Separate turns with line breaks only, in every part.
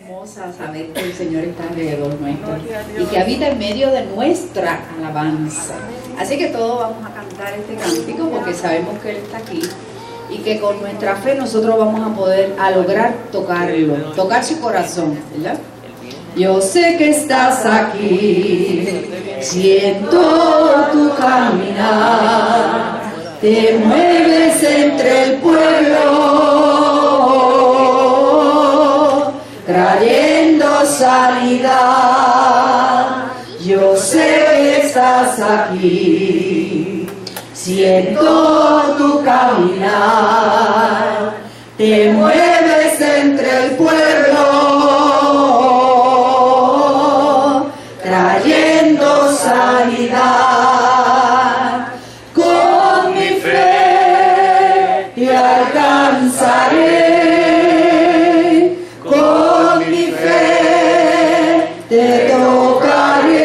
hermosa saber que el Señor está alrededor nuestro y que habita en medio de nuestra alabanza. Así que todos vamos a cantar este cántico porque sabemos que Él está aquí y que con nuestra fe nosotros vamos a poder lograr tocarlo, tocar su corazón, ¿verdad? Yo sé que estás aquí, siento tu caminar, te mueves entre el pueblo, trayendo sanidad. Yo sé que estás aquí, siento tu caminar, te mueves entre el pueblo, trayendo sanidad. Con mi fe te alcanzaré, con mi fe te tocaré,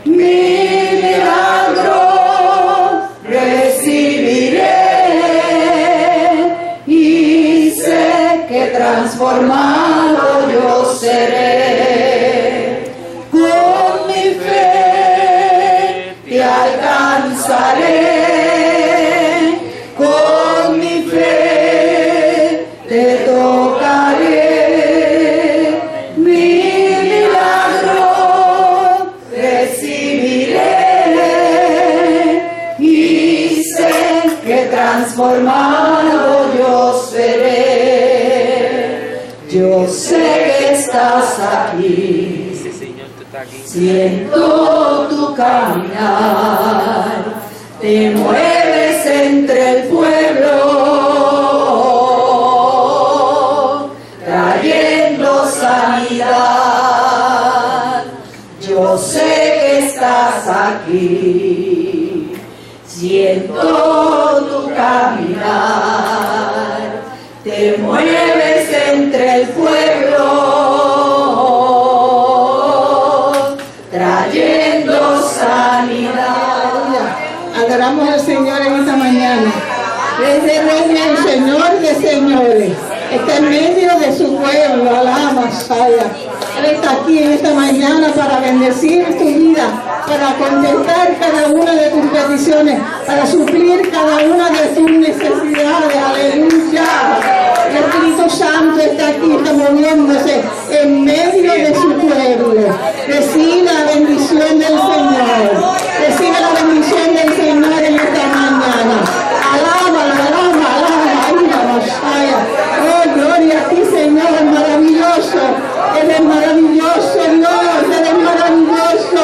mi milagro recibiré y sé que transformado yo seré. Con mi fe te alcanzaré, con mi fe te tocaré, mi milagro recibiré y sé que transformado yo seré. Yo sé que estás aquí, siento tu caminar, te mueves entre el pueblo, trayendo sanidad. Yo sé que estás aquí, siento tu caminar, te mueves entre el pueblo, trayendo sanidad.
Adoramos al Señor en esta mañana. Es de reyes, el Señor de señores. Está en medio de su pueblo. Alaba, Saya. Él está aquí en esta mañana para bendecir tu vida, para contestar cada una de tus peticiones, para suplir cada una de tus necesidades. Aleluya. El Espíritu Santo está aquí, está moviéndose en medio de su pueblo. Recibe la bendición del Señor. Recibe la bendición del Señor en esta mañana. Alaba, alaba, alaba, Messiah. Oh, gloria a ti, Señor, maravilloso. Eres maravilloso, Dios, eres maravilloso.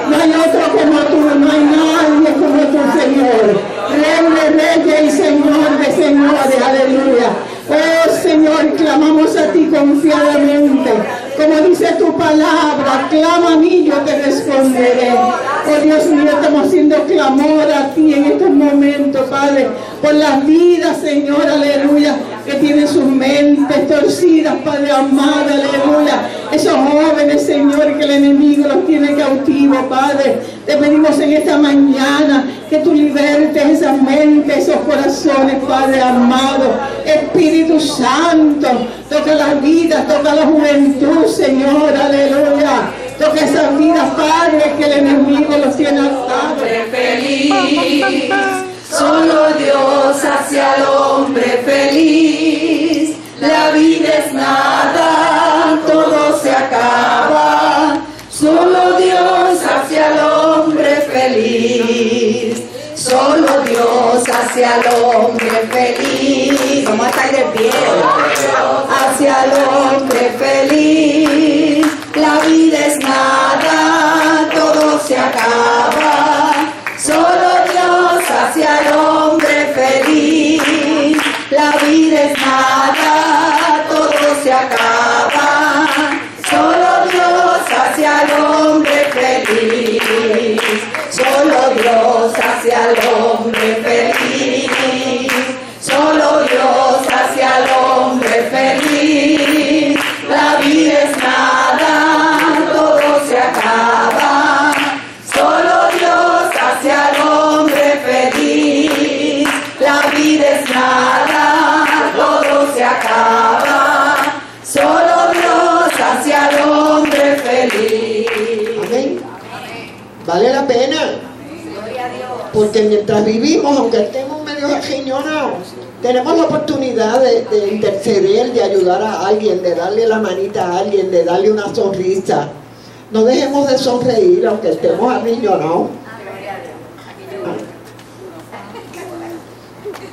No hay otro como tú, no hay nadie como tú, Señor. Rey de reyes y Señor de señores, aleluya. Oh Señor, clamamos a ti confiadamente. Como dice tu palabra, clama a mí, yo te responderé. Oh Dios mío, estamos haciendo clamor a ti en estos momentos, Padre, por las vidas, Señor, aleluya, que tienen sus mentes torcidas, Padre amado, aleluya. Esos jóvenes, Señor, que el enemigo los tiene cautivos, Padre. Te pedimos en esta mañana que tú libertes esas mentes, esos corazones, Padre amado. Espíritu Santo, toca las vidas, toca la juventud, Señor, aleluya. Toca esas vidas, Padre, que el enemigo los tiene atados.
Feliz, solo Dios hacia el hombre feliz. La vida es nada, todo se acaba. Solo Dios hacia el hombre feliz. Solo Dios hacia el hombre feliz. Vamos a estar de pie. Hacia el hombre feliz. La vida es nada, todo se acaba. Solo Dios hacia el hombre feliz. La vida es nada, todo se acaba. Solo Dios hacia el hombre feliz. Solo Dios hacia el hombre feliz. Solo Dios hacia el hombre feliz. La vida es nada, todo se acaba. Solo Dios hacia el hombre feliz. La vida es nada, todo se acaba. Solo
hacia el hombre feliz.
Amén. Vale la pena. Porque mientras vivimos, aunque estemos medio ajiñonados, tenemos la oportunidad de interceder, de ayudar a alguien, de darle la manita a alguien, de darle una sonrisa. No dejemos de sonreír aunque estemos ajiñonados.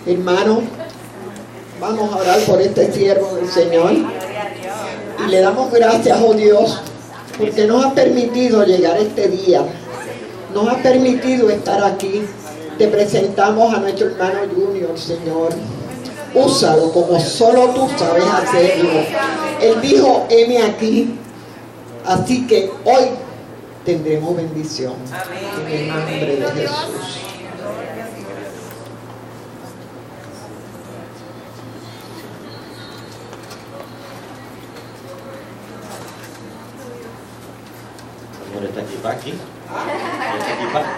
Hermano, vamos a orar por este siervo del Señor. Y le damos gracias, oh Dios, porque nos ha permitido llegar este día. Nos ha permitido estar aquí. Te presentamos a nuestro hermano Junior, Señor. Úsalo como solo tú sabes hacerlo. Él dijo, heme aquí. Así que hoy tendremos bendición. En el nombre de Jesús.
Señor, está aquí para aquí. Está aquí para.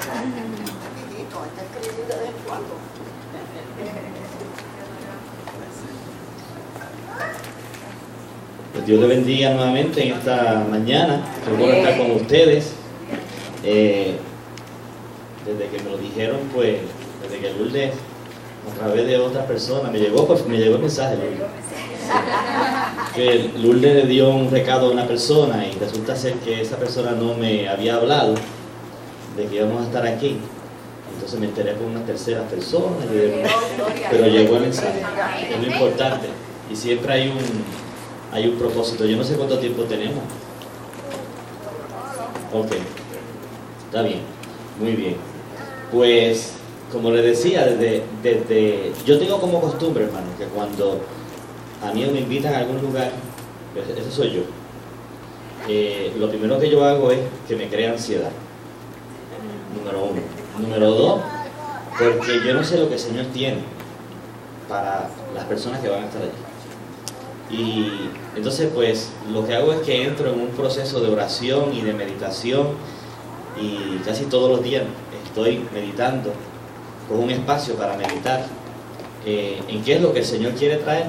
Pues Dios le bendiga nuevamente en esta mañana. Qué bueno estar con ustedes. Desde que me lo dijeron, pues, desde que Lourdes, a través de otras personas, me llegó el mensaje, Lourdes. Que Lourdes le dio un recado a una persona y resulta ser que esa persona no me había hablado de que íbamos a estar aquí. Entonces me enteré con una tercera persona, pero llegó el mensaje. Es lo importante. Y siempre hay un propósito. Yo no sé cuánto tiempo tenemos. Ok, está bien, muy bien. Pues, como les decía, desde yo tengo como costumbre, hermano, que cuando a mí me invitan a algún lugar, pues ese soy yo. Lo primero que yo hago es que me crea ansiedad. Número uno. Número dos, porque yo no sé lo que el Señor tiene para las personas que van a estar allí. Y entonces, pues, lo que hago es que entro en un proceso de oración y de meditación, y casi todos los días estoy meditando, con un espacio para meditar en qué es lo que el Señor quiere traer,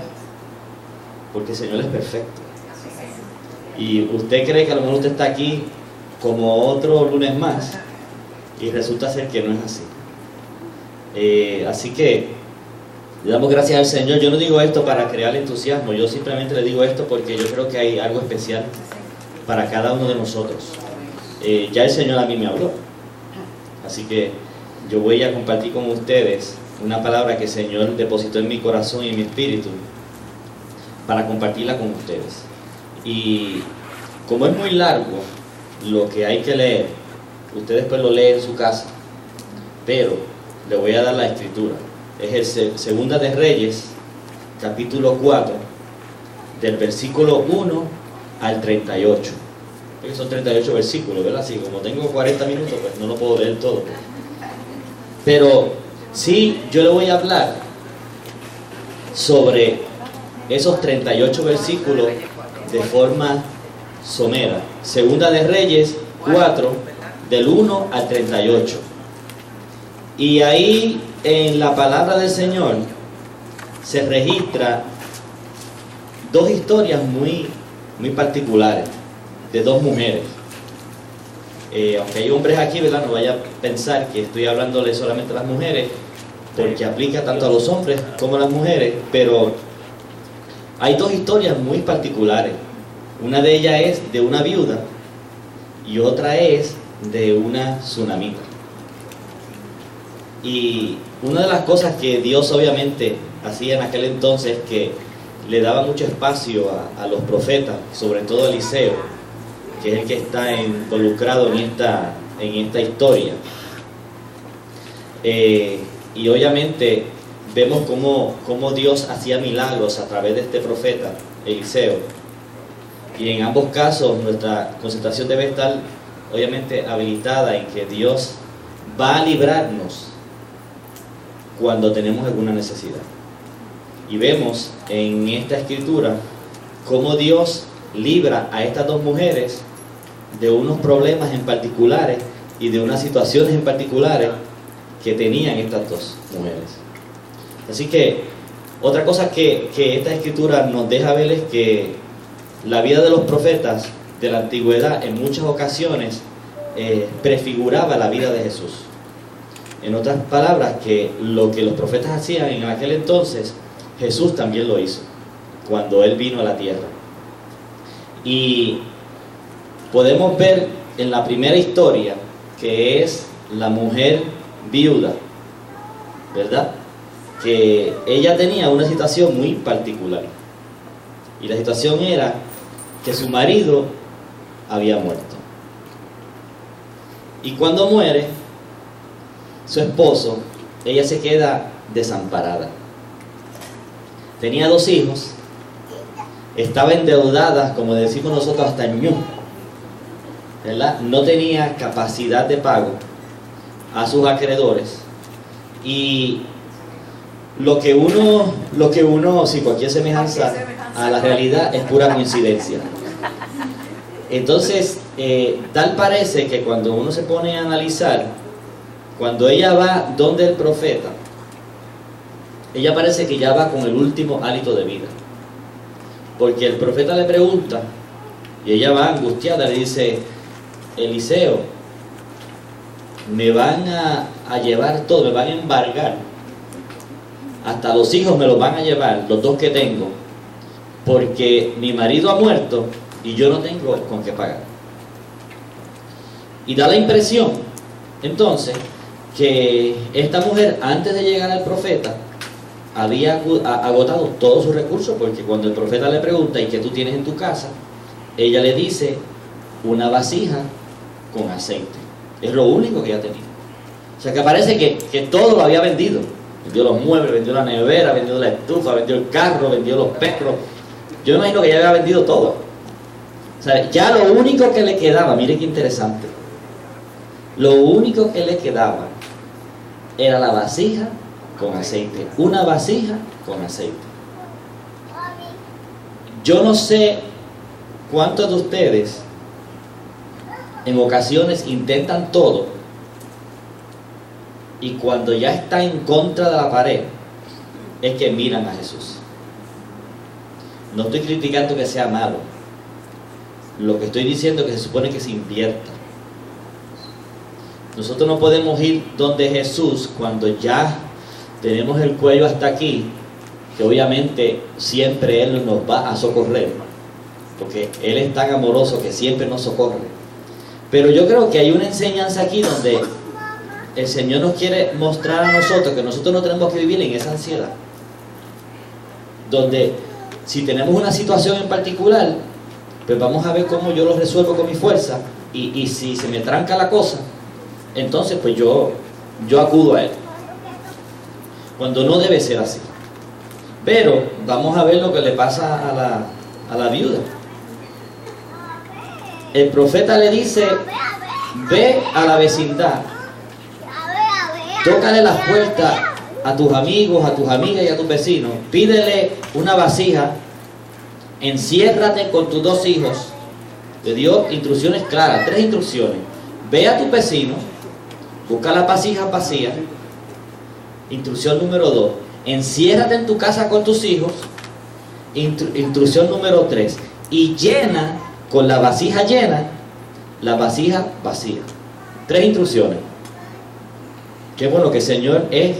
porque el Señor es perfecto. Y usted cree que a lo mejor usted está aquí como otro lunes más, y resulta ser que no es así. Así que le damos gracias al Señor. Yo no digo esto para crear entusiasmo, yo simplemente le digo esto porque yo creo que hay algo especial para cada uno de nosotros. Ya el Señor a mí me habló, así que yo voy a compartir con ustedes una palabra que el Señor depositó en mi corazón y en mi espíritu para compartirla con ustedes. Y como es muy largo lo que hay que leer, ustedes después lo leen en su casa, pero le voy a dar la escritura. Es el Segunda de Reyes, capítulo 4, del versículo 1 al 38. Son 38 versículos, ¿verdad? Así como tengo 40 minutos, pues no lo puedo leer todo. Pero sí, yo le voy a hablar sobre esos 38 versículos de forma somera. Segunda de Reyes 4, del 1 al 38. Y ahí en la palabra del Señor se registra dos historias muy particulares de dos mujeres. Aunque hay hombres aquí, ¿verdad? No vaya a pensar que estoy hablándole solamente a las mujeres, porque aplica tanto a los hombres como a las mujeres, pero hay dos historias muy particulares. Una de ellas es de una viuda y otra es de una tsunamita. Y una de las cosas que Dios obviamente hacía en aquel entonces es que le daba mucho espacio a los profetas, sobre todo a Eliseo, que es el que está involucrado en esta historia. Y obviamente vemos cómo Dios hacía milagros a través de este profeta, Eliseo. Y en ambos casos nuestra concentración debe estar obviamente habilitada en que Dios va a librarnos cuando tenemos alguna necesidad. Y vemos en esta escritura cómo Dios libra a estas dos mujeres de unos problemas en particulares y de unas situaciones en particulares que tenían estas dos mujeres. Así que otra cosa que esta escritura nos deja ver es que la vida de los profetas de la antigüedad en muchas ocasiones prefiguraba la vida de Jesús. En otras palabras, que lo que los profetas hacían en aquel entonces, Jesús también lo hizo cuando Él vino a la tierra. Y podemos ver en la primera historia, que es la mujer viuda, ¿verdad? Que ella tenía una situación muy particular. Y la situación era que su marido había muerto. Y cuando muere su esposo, ella se queda desamparada. Tenía 2 hijos, estaba endeudada, como decimos nosotros, hasta el ñu, ¿verdad? No tenía capacidad de pago a sus acreedores. Y lo que uno, si cualquier semejanza a la realidad es pura coincidencia. Entonces, tal parece que cuando uno se pone a analizar, cuando ella va donde el profeta, ella parece que ya va con el último hálito de vida. Porque el profeta le pregunta, y ella va angustiada, le dice: Eliseo, me van a llevar todo, me van a embargar, hasta los hijos me los van a llevar, los 2 que tengo, porque mi marido ha muerto y yo no tengo con qué pagar. Y da la impresión entonces que esta mujer, antes de llegar al profeta, había agotado todos sus recursos, porque cuando el profeta le pregunta: ¿y qué tú tienes en tu casa?, ella le dice: una vasija con aceite. Es lo único que ella tenía. O sea que parece que todo lo había vendido. Vendió los muebles, vendió la nevera, vendió la estufa, vendió el carro, vendió los perros. Yo me imagino que ella había vendido todo. O sea, ya lo único que le quedaba, mire qué interesante, lo único que le quedaba era la vasija con aceite. Una vasija con aceite. Yo no sé cuántos de ustedes en ocasiones intentan todo y cuando ya está en contra de la pared es que miran a Jesús. No estoy criticando que sea malo. Lo que estoy diciendo es que se supone que se invierta. Nosotros no podemos ir donde Jesús cuando ya tenemos el cuello hasta aquí, que obviamente siempre Él nos va a socorrer, porque Él es tan amoroso que siempre nos socorre. Pero yo creo que hay una enseñanza aquí donde el Señor nos quiere mostrar a nosotros que nosotros no tenemos que vivir en esa ansiedad. Donde si tenemos una situación en particular, pues vamos a ver cómo yo lo resuelvo con mi fuerza, y si se me tranca la cosa, entonces pues yo acudo a Él. Cuando no debe ser así. Pero vamos a ver lo que le pasa a la viuda. El profeta le dice: ve a la vecindad, tócale las puertas a tus amigos, a tus amigas y a tus vecinos, pídele una vasija, enciérrate con tus 2 hijos. Le dio instrucciones claras, 3 instrucciones. Ve a tus vecinos, busca las vasijas vacías. Instrucción número 2, enciérrate en tu casa con tus hijos. Instrucción número 3, y llena con la vasija llena la vasija vacía. 3 instrucciones. Qué bueno que el Señor es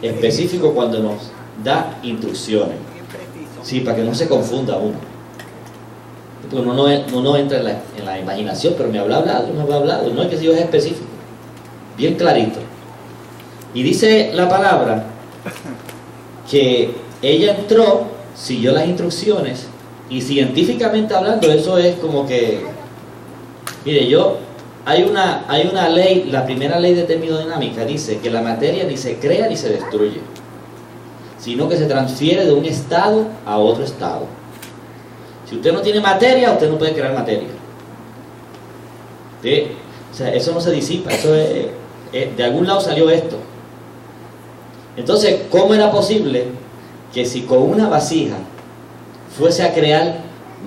específico cuando nos da instrucciones. Sí, para que no se confunda uno. Porque uno no entra en la imaginación, pero me habrá hablado, no me habrá hablado. No es que Dios es específico, bien clarito. Y dice la palabra que ella entró, siguió las instrucciones, y científicamente hablando eso es como que, mire, hay una ley, la primera ley de termodinámica dice que la materia ni se crea ni se destruye, sino que se transfiere de un estado a otro estado. Si usted no tiene materia, usted no puede crear materia. ¿Sí? O sea, eso no se disipa, eso es, de algún lado salió esto. Entonces, ¿cómo era posible que si con una vasija fuese a crear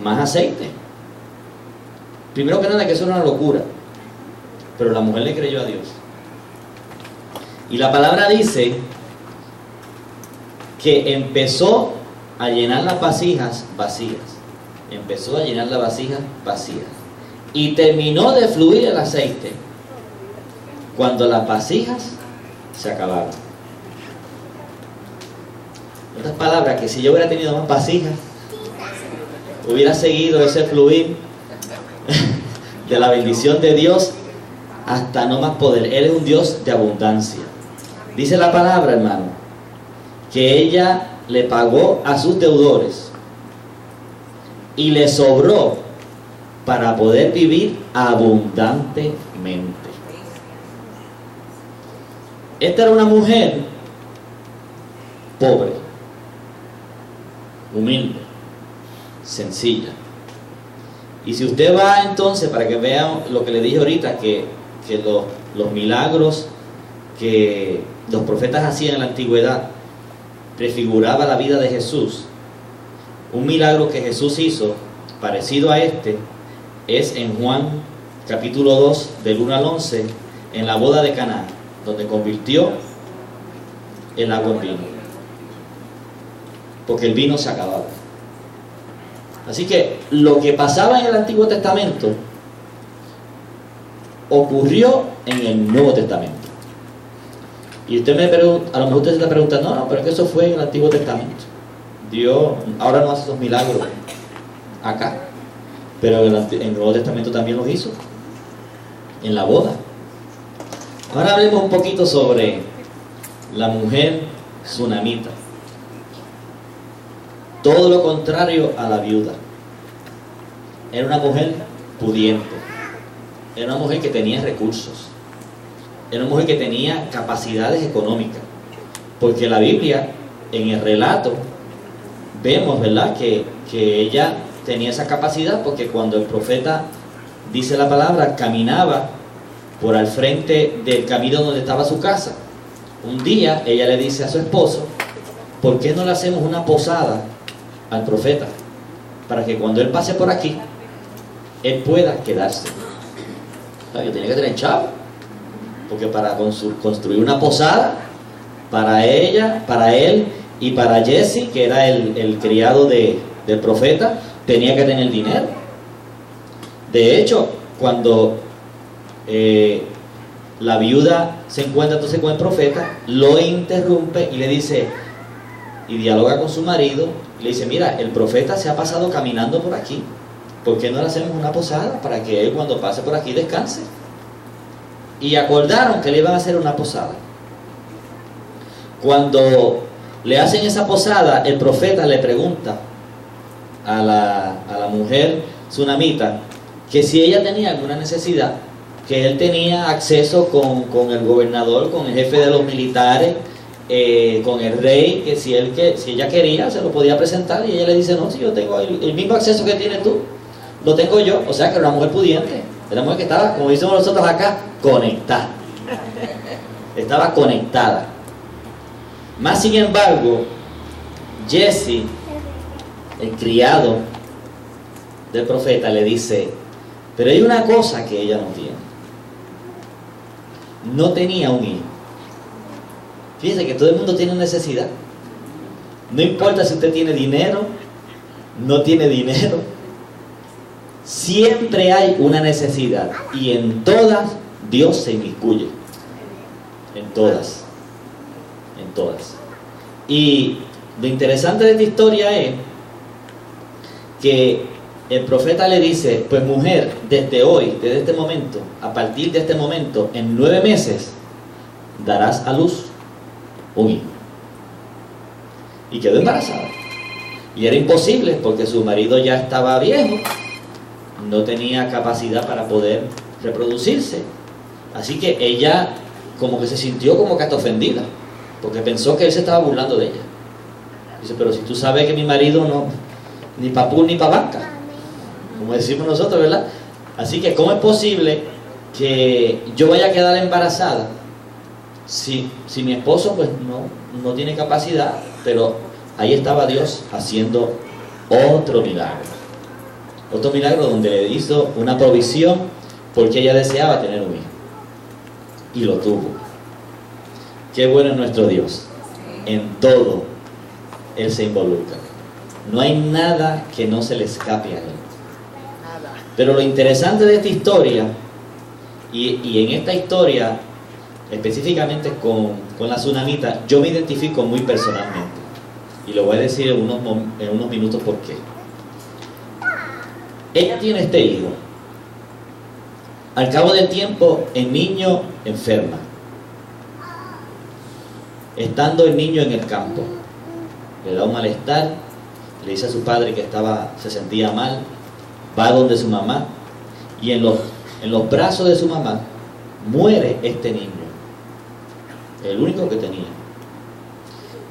más aceite? Primero que nada, que eso era una locura, pero la mujer le creyó a Dios. Y la palabra dice que empezó a llenar las vasijas vacías. empezó a llenar la vasija vacía y terminó de fluir el aceite cuando las vasijas se acabaron. En otras palabras, que si yo hubiera tenido más vasijas, hubiera seguido ese fluir de la bendición de Dios hasta no más poder. Él es un Dios de abundancia. Dice la palabra, hermano, que ella le pagó a sus deudores y le sobró para poder vivir abundantemente. Esta era una mujer pobre, humilde, sencilla. Y si usted va entonces, para que vean lo que le dije ahorita, que los milagros que los profetas hacían en la antigüedad prefiguraba la vida de Jesús. Un milagro que Jesús hizo parecido a este es en Juan capítulo 2 del 1 al 11, en la boda de Caná, donde convirtió el agua en vino, porque el vino se acababa. Así que lo que pasaba en el Antiguo Testamento ocurrió en el Nuevo Testamento. Y usted me pregunta, a lo mejor usted se está preguntando, no, pero es que eso fue en el Antiguo Testamento. Dios ahora no hace esos milagros acá, pero en el Nuevo Testamento también los hizo, en la boda. Ahora hablemos un poquito sobre la mujer tsunamita. Todo lo contrario a la viuda. Era una mujer pudiente. Era una mujer que tenía recursos. Era una mujer que tenía capacidades económicas. Porque la Biblia, en el relato, vemos, ¿verdad?, que ella tenía esa capacidad, porque cuando el profeta, dice la palabra, caminaba por al frente del camino donde estaba su casa, un día ella le dice a su esposo, ¿por qué no le hacemos una posada al profeta? Para que cuando él pase por aquí, él pueda quedarse. O sea, que tenía que tener chavo, porque para construir una posada para ella, para él y para Jesse, que era el criado del profeta, tenía que tener dinero. De hecho, cuando la viuda se encuentra entonces con el profeta, lo interrumpe y le dice, y dialoga con su marido, y le dice, mira, el profeta se ha pasado caminando por aquí, ¿por qué no le hacemos una posada para que él cuando pase por aquí descanse? Y acordaron que le iban a hacer una posada. Cuando le hacen esa posada, el profeta le pregunta a la mujer tsunamita que si ella tenía alguna necesidad, que él tenía acceso con el gobernador, con el jefe de los militares, con el rey, que si ella quería se lo podía presentar, y ella le dice, no, si yo tengo el mismo acceso que tienes tú, lo tengo yo. O sea que era una mujer pudiente, era una mujer que estaba, como decimos nosotros acá, conectada. Estaba conectada. Más sin embargo, Jesse, el criado del profeta, le dice, pero hay una cosa que ella no tiene. No tenía un hijo. Fíjense que todo el mundo tiene necesidad. No importa si usted tiene dinero, no tiene dinero, siempre hay una necesidad, y en todas Dios se inmiscuye. En todas. En todas. Y lo interesante de esta historia es que el profeta le dice, pues mujer, desde hoy, desde este momento, a partir de este momento, en 9 meses, darás a luz un hijo. Y quedó embarazada. Y era imposible porque su marido ya estaba viejo, no tenía capacidad para poder reproducirse. Así que ella como que se sintió como que hasta ofendida, porque pensó que él se estaba burlando de ella. Dice, pero si tú sabes que mi marido no, ni pa' pur ni pa' banca, como decimos nosotros, ¿verdad? Así que ¿cómo es posible que yo vaya a quedar embarazada si mi esposo pues no tiene capacidad? Pero ahí estaba Dios haciendo otro milagro. Otro milagro donde le hizo una provisión porque ella deseaba tener un hijo. Y lo tuvo. Qué bueno es nuestro Dios. En todo Él se involucra. No hay nada que no se le escape a Él. Pero lo interesante de esta historia, y en esta historia, específicamente con la tsunamita, yo me identifico muy personalmente. Y lo voy a decir en unos minutos por qué. Ella tiene este hijo. Al cabo del tiempo, el niño enferma. Estando el niño en el campo, le da un malestar, le dice a su padre que se sentía mal, va donde su mamá, y en los brazos de su mamá muere este niño, el único que tenía.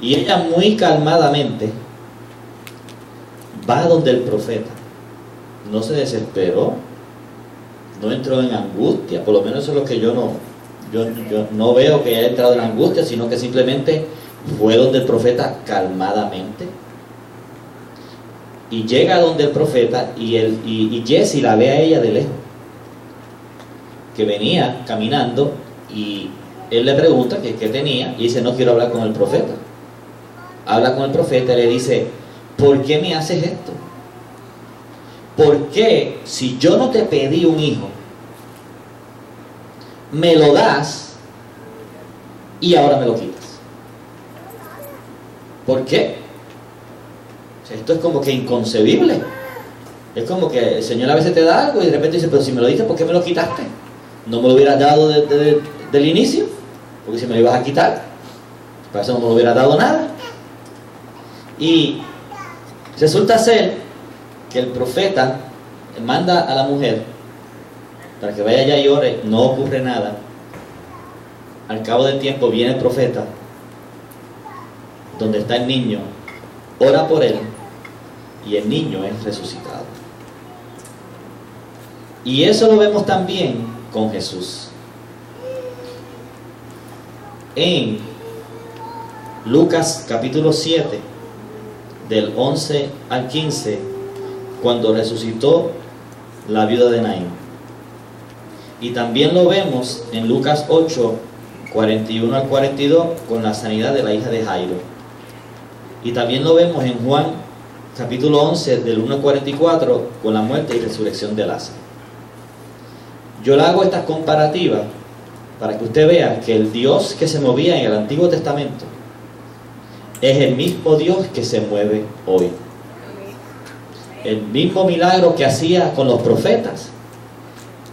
Y ella muy calmadamente va donde el profeta. No se desesperó, no entró en angustia, por lo menos eso es lo que yo no veo que haya entrado en angustia, sino que simplemente fue donde el profeta calmadamente. Y llega donde el profeta y Jesse la ve a ella de lejos, que venía caminando, y él le pregunta qué tenía, y dice: no quiero hablar con el profeta. Habla con el profeta y le dice: ¿por qué me haces esto? ¿Por qué, si yo no te pedí un hijo, me lo das y ahora me lo quitas? ¿Por qué? O sea, esto es como que inconcebible. Es como que el Señor a veces te da algo y de repente dice: pero si me lo diste, ¿por qué me lo quitaste? ¿No me lo hubieras dado desde el inicio? Porque si me lo ibas a quitar, para eso no me lo hubieras dado nada. Y resulta ser que el profeta manda a la mujer para que vaya allá y ore. No ocurre nada. Al cabo del tiempo viene el profeta donde está el niño, ora por él, y el niño es resucitado. Y eso lo vemos también con Jesús. En Lucas capítulo 7, del 11 al 15, cuando resucitó la viuda de Naín. Y también lo vemos en Lucas 8, 41 al 42, con la sanidad de la hija de Jairo. Y también lo vemos en Juan capítulo 11, del 1 al 44, con la muerte y resurrección de Lázaro. Yo le hago estas comparativas para que usted vea que el Dios que se movía en el Antiguo Testamento es el mismo Dios que se mueve hoy. El mismo milagro que hacía con los profetas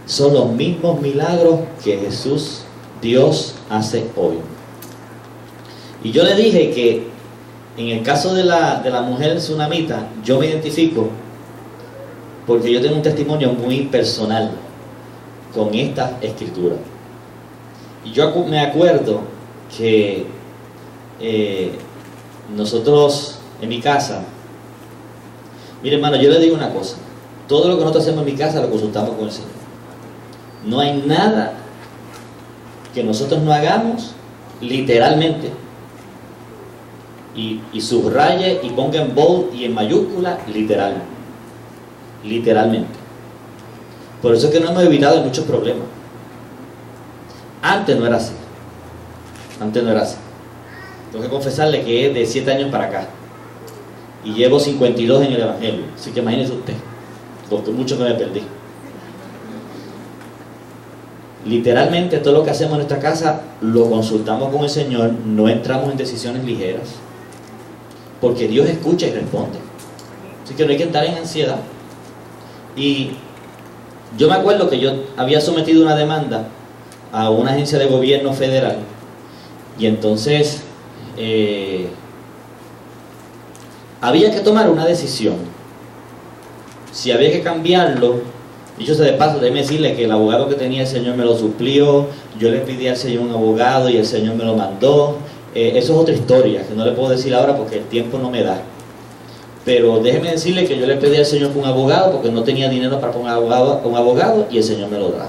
son los mismos milagros que Jesús, Dios, hace hoy. Y yo le dije que en el caso de la mujer tsunamita, yo me identifico porque yo tengo un testimonio muy personal con esta escritura. Y yo me acuerdo que nosotros en mi casa, mire hermano, yo le digo una cosa: todo lo que nosotros hacemos en mi casa lo consultamos con el Señor. No hay nada que nosotros no hagamos literalmente, y subraye y ponga en bold y en mayúscula literalmente. Por eso es que no hemos evitado muchos problemas. Antes no era así. Tengo que confesarle que es de 7 años para acá, y llevo 52 en el Evangelio, así que imagínese usted lo que mucho que me perdí. Literalmente todo lo que hacemos en nuestra casa lo consultamos con el Señor, no entramos en decisiones ligeras, porque Dios escucha y responde. Así que no hay que estar en ansiedad. Y yo me acuerdo que yo había sometido una demanda a una agencia de gobierno federal, y entonces había que tomar una decisión, si había que cambiarlo. Dicho sea de paso, déjeme decirle que el abogado que tenía el Señor me lo suplió. Yo le pedí al Señor un abogado y el Señor me lo mandó. Eso es otra historia que no le puedo decir ahora porque el tiempo no me da. Pero déjeme decirle que yo le pedí al Señor un abogado porque no tenía dinero para poner un abogado, y el Señor me lo da.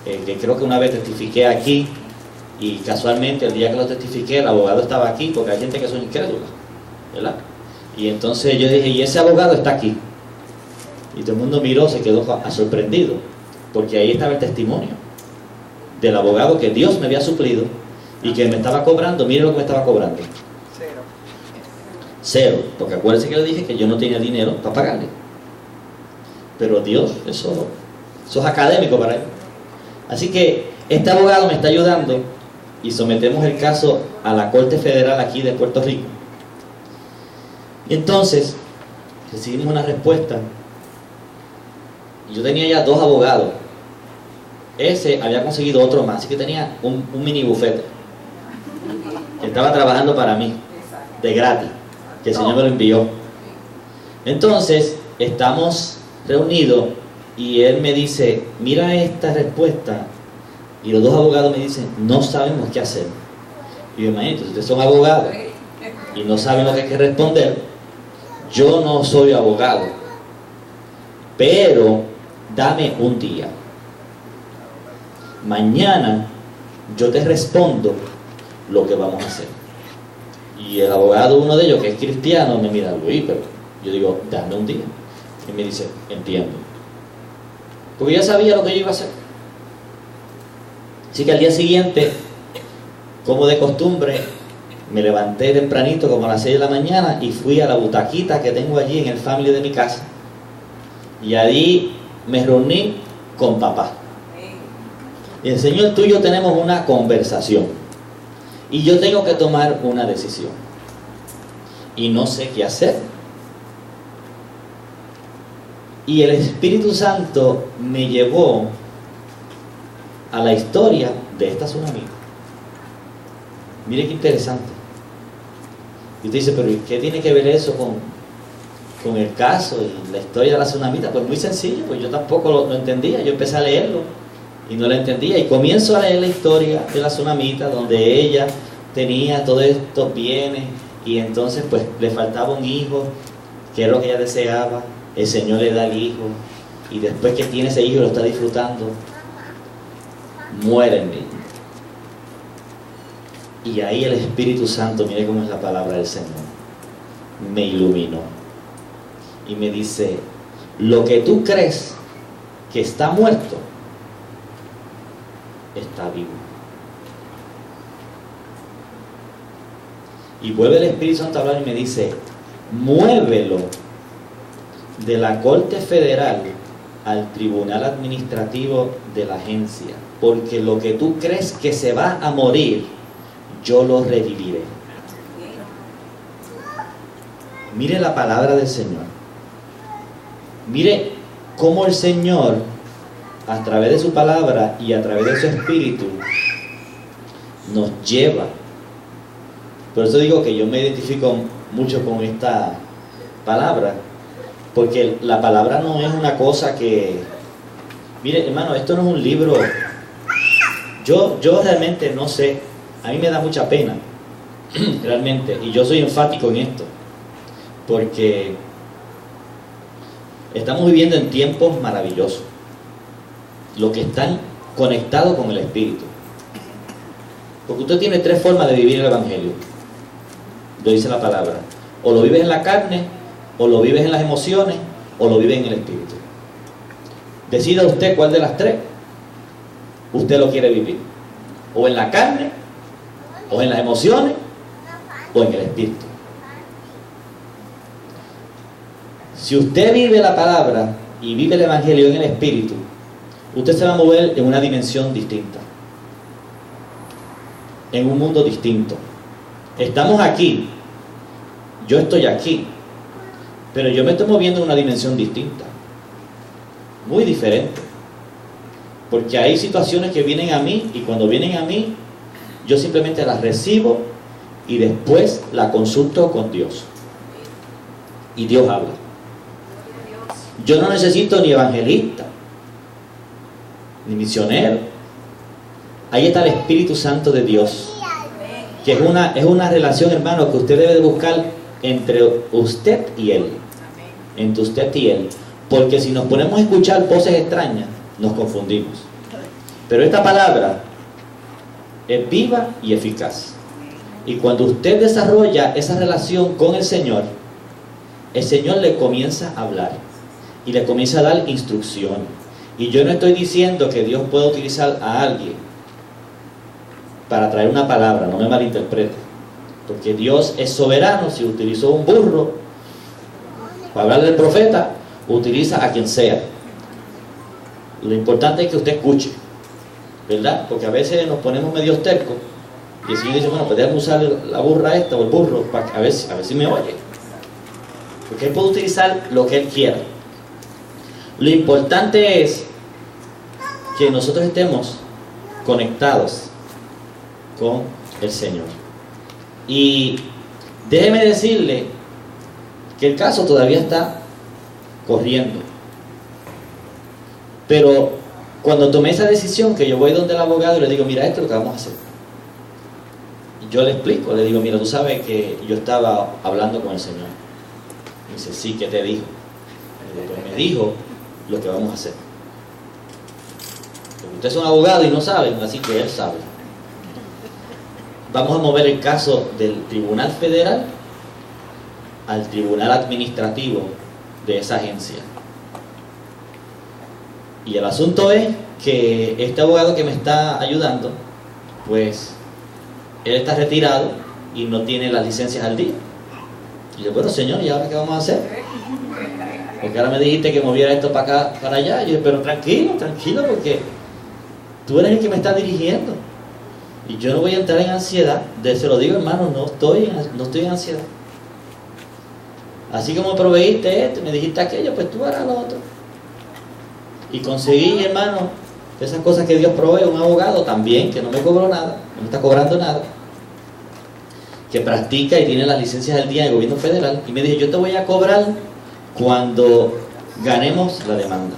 Que creo que una vez testifiqué aquí, y casualmente el día que lo testifiqué el abogado estaba aquí, porque hay gente que son incrédulos, ¿verdad? Y entonces yo dije: y ese abogado está aquí. Y todo el mundo miró, se quedó sorprendido, porque ahí estaba el testimonio del abogado que Dios me había suplido y que me estaba cobrando. Mire lo que me estaba cobrando: Cero, porque acuérdense que le dije que yo no tenía dinero para pagarle. Pero Dios, eso es académico para él. Así que este abogado me está ayudando y sometemos el caso a la Corte Federal aquí de Puerto Rico. Y entonces recibimos una respuesta. Yo tenía ya 2 abogados. Ese había conseguido otro más, así que tenía un mini bufete que estaba trabajando para mí, de gratis, que el Señor me lo envió. Entonces, estamos reunidos y él me dice, mira esta respuesta, y los 2 abogados me dicen, no sabemos qué hacer. Y yo, imagínate, si ustedes son abogados y no saben lo que hay que responder, yo no soy abogado, pero dame un día. Mañana yo te respondo lo que vamos a hacer. Y el abogado, uno de ellos que es cristiano, me mira, Luis, pero yo digo, dame un día. Y me dice, entiendo. Porque ya sabía lo que yo iba a hacer. Así que al día siguiente, como de costumbre, me levanté tempranito, como a las 6 de la mañana, y fui a la butaquita que tengo allí en el family de mi casa. Y allí me reuní con papá. Y el Señor, tú y yo tenemos una conversación. Y yo tengo que tomar una decisión. Y no sé qué hacer. Y el Espíritu Santo me llevó a la historia de esta tsunamita. Mire qué interesante. Y usted dice, pero ¿qué tiene que ver eso con el caso y la historia de la tsunamita? Pues muy sencillo, pues yo tampoco lo entendía. Yo empecé a leerlo y no la entendía, y comienzo a leer la historia de la tsunamita, donde ella tenía todos estos bienes y entonces pues le faltaba un hijo, que era lo que ella deseaba. El Señor le da el hijo, y después que tiene ese hijo y lo está disfrutando, muere el niño. Y ahí el Espíritu Santo, mire cómo es la palabra del Señor, me iluminó y me dice, lo que tú crees que está muerto está vivo. Y vuelve el Espíritu Santo a hablar y me dice, muévelo de la Corte Federal al Tribunal Administrativo de la agencia, porque lo que tú crees que se va a morir, yo lo reviviré. Mire la palabra del Señor. Mire cómo el Señor, a través de su palabra y a través de su Espíritu, nos lleva. Por eso digo que yo me identifico mucho con esta palabra, porque la palabra no es una cosa que... Mire, hermano, esto no es un libro... Yo realmente no sé, a mí me da mucha pena, realmente, y yo soy enfático en esto, porque estamos viviendo en tiempos maravillosos, los que están conectados con el Espíritu. Porque usted tiene 3 formas de vivir el Evangelio, lo dice la palabra: o lo vives en la carne, o lo vives en las emociones, o lo vives en el Espíritu. Decida usted cuál de las 3 usted lo quiere vivir, o en la carne, o en las emociones, o en el Espíritu. Si usted vive la palabra y vive el Evangelio en el Espíritu, usted se va a mover en una dimensión distinta, en un mundo distinto. Estamos aquí, yo estoy aquí, pero yo me estoy moviendo en una dimensión distinta, muy diferente, porque hay situaciones que vienen a mí, y cuando vienen a mí, yo simplemente las recibo y después las consulto con Dios, y Dios habla. Yo no necesito ni evangelista ni misionero. Ahí está el Espíritu Santo de Dios, que es una relación, hermano, que usted debe de buscar entre usted y Él, entre usted y Él, porque si nos ponemos a escuchar voces extrañas, nos confundimos. Pero esta palabra es viva y eficaz, y cuando usted desarrolla esa relación con el Señor le comienza a hablar y le comienza a dar instrucciones. Y yo no estoy diciendo que Dios pueda utilizar a alguien para traer una palabra, no me malinterprete. Porque Dios es soberano. Si utilizó un burro para hablar del profeta, utiliza a quien sea. Lo importante es que usted escuche, ¿verdad? Porque a veces nos ponemos medio tercos y el Señor dice, bueno, pues déjame usar la burra esta o el burro para a ver si me oye. Porque Él puede utilizar lo que Él quiera. Lo importante es que nosotros estemos conectados con el Señor. Y déjeme decirle que el caso todavía está corriendo. Pero cuando tomé esa decisión, que yo voy donde el abogado y le digo, mira, esto es lo que vamos a hacer. Y yo le explico, le digo, mira, tú sabes que yo estaba hablando con el Señor. Me dice, sí, ¿qué te dijo? Pues me dijo lo que vamos a hacer. Porque ustedes son abogados y no saben, así que él sabe. Vamos a mover el caso del Tribunal Federal al Tribunal Administrativo de esa agencia. Y el asunto es que este abogado que me está ayudando, pues él está retirado y no tiene las licencias al día. Y yo, bueno, señor, ¿y ahora qué vamos a hacer? Porque ahora me dijiste que moviera esto para acá, para allá. Y yo, pero tranquilo, porque tú eres el que me está dirigiendo. Y yo no voy a entrar en ansiedad. Se lo digo, hermano, no estoy en ansiedad. Así como proveíste esto, me dijiste aquello, pues tú harás lo otro. Y conseguí, hermano, esas cosas que Dios provee, un abogado también, que no me cobró nada, no me está cobrando nada, que practica y tiene las licencias al día del gobierno federal. Y me dijo, yo te voy a cobrar cuando ganemos la demanda.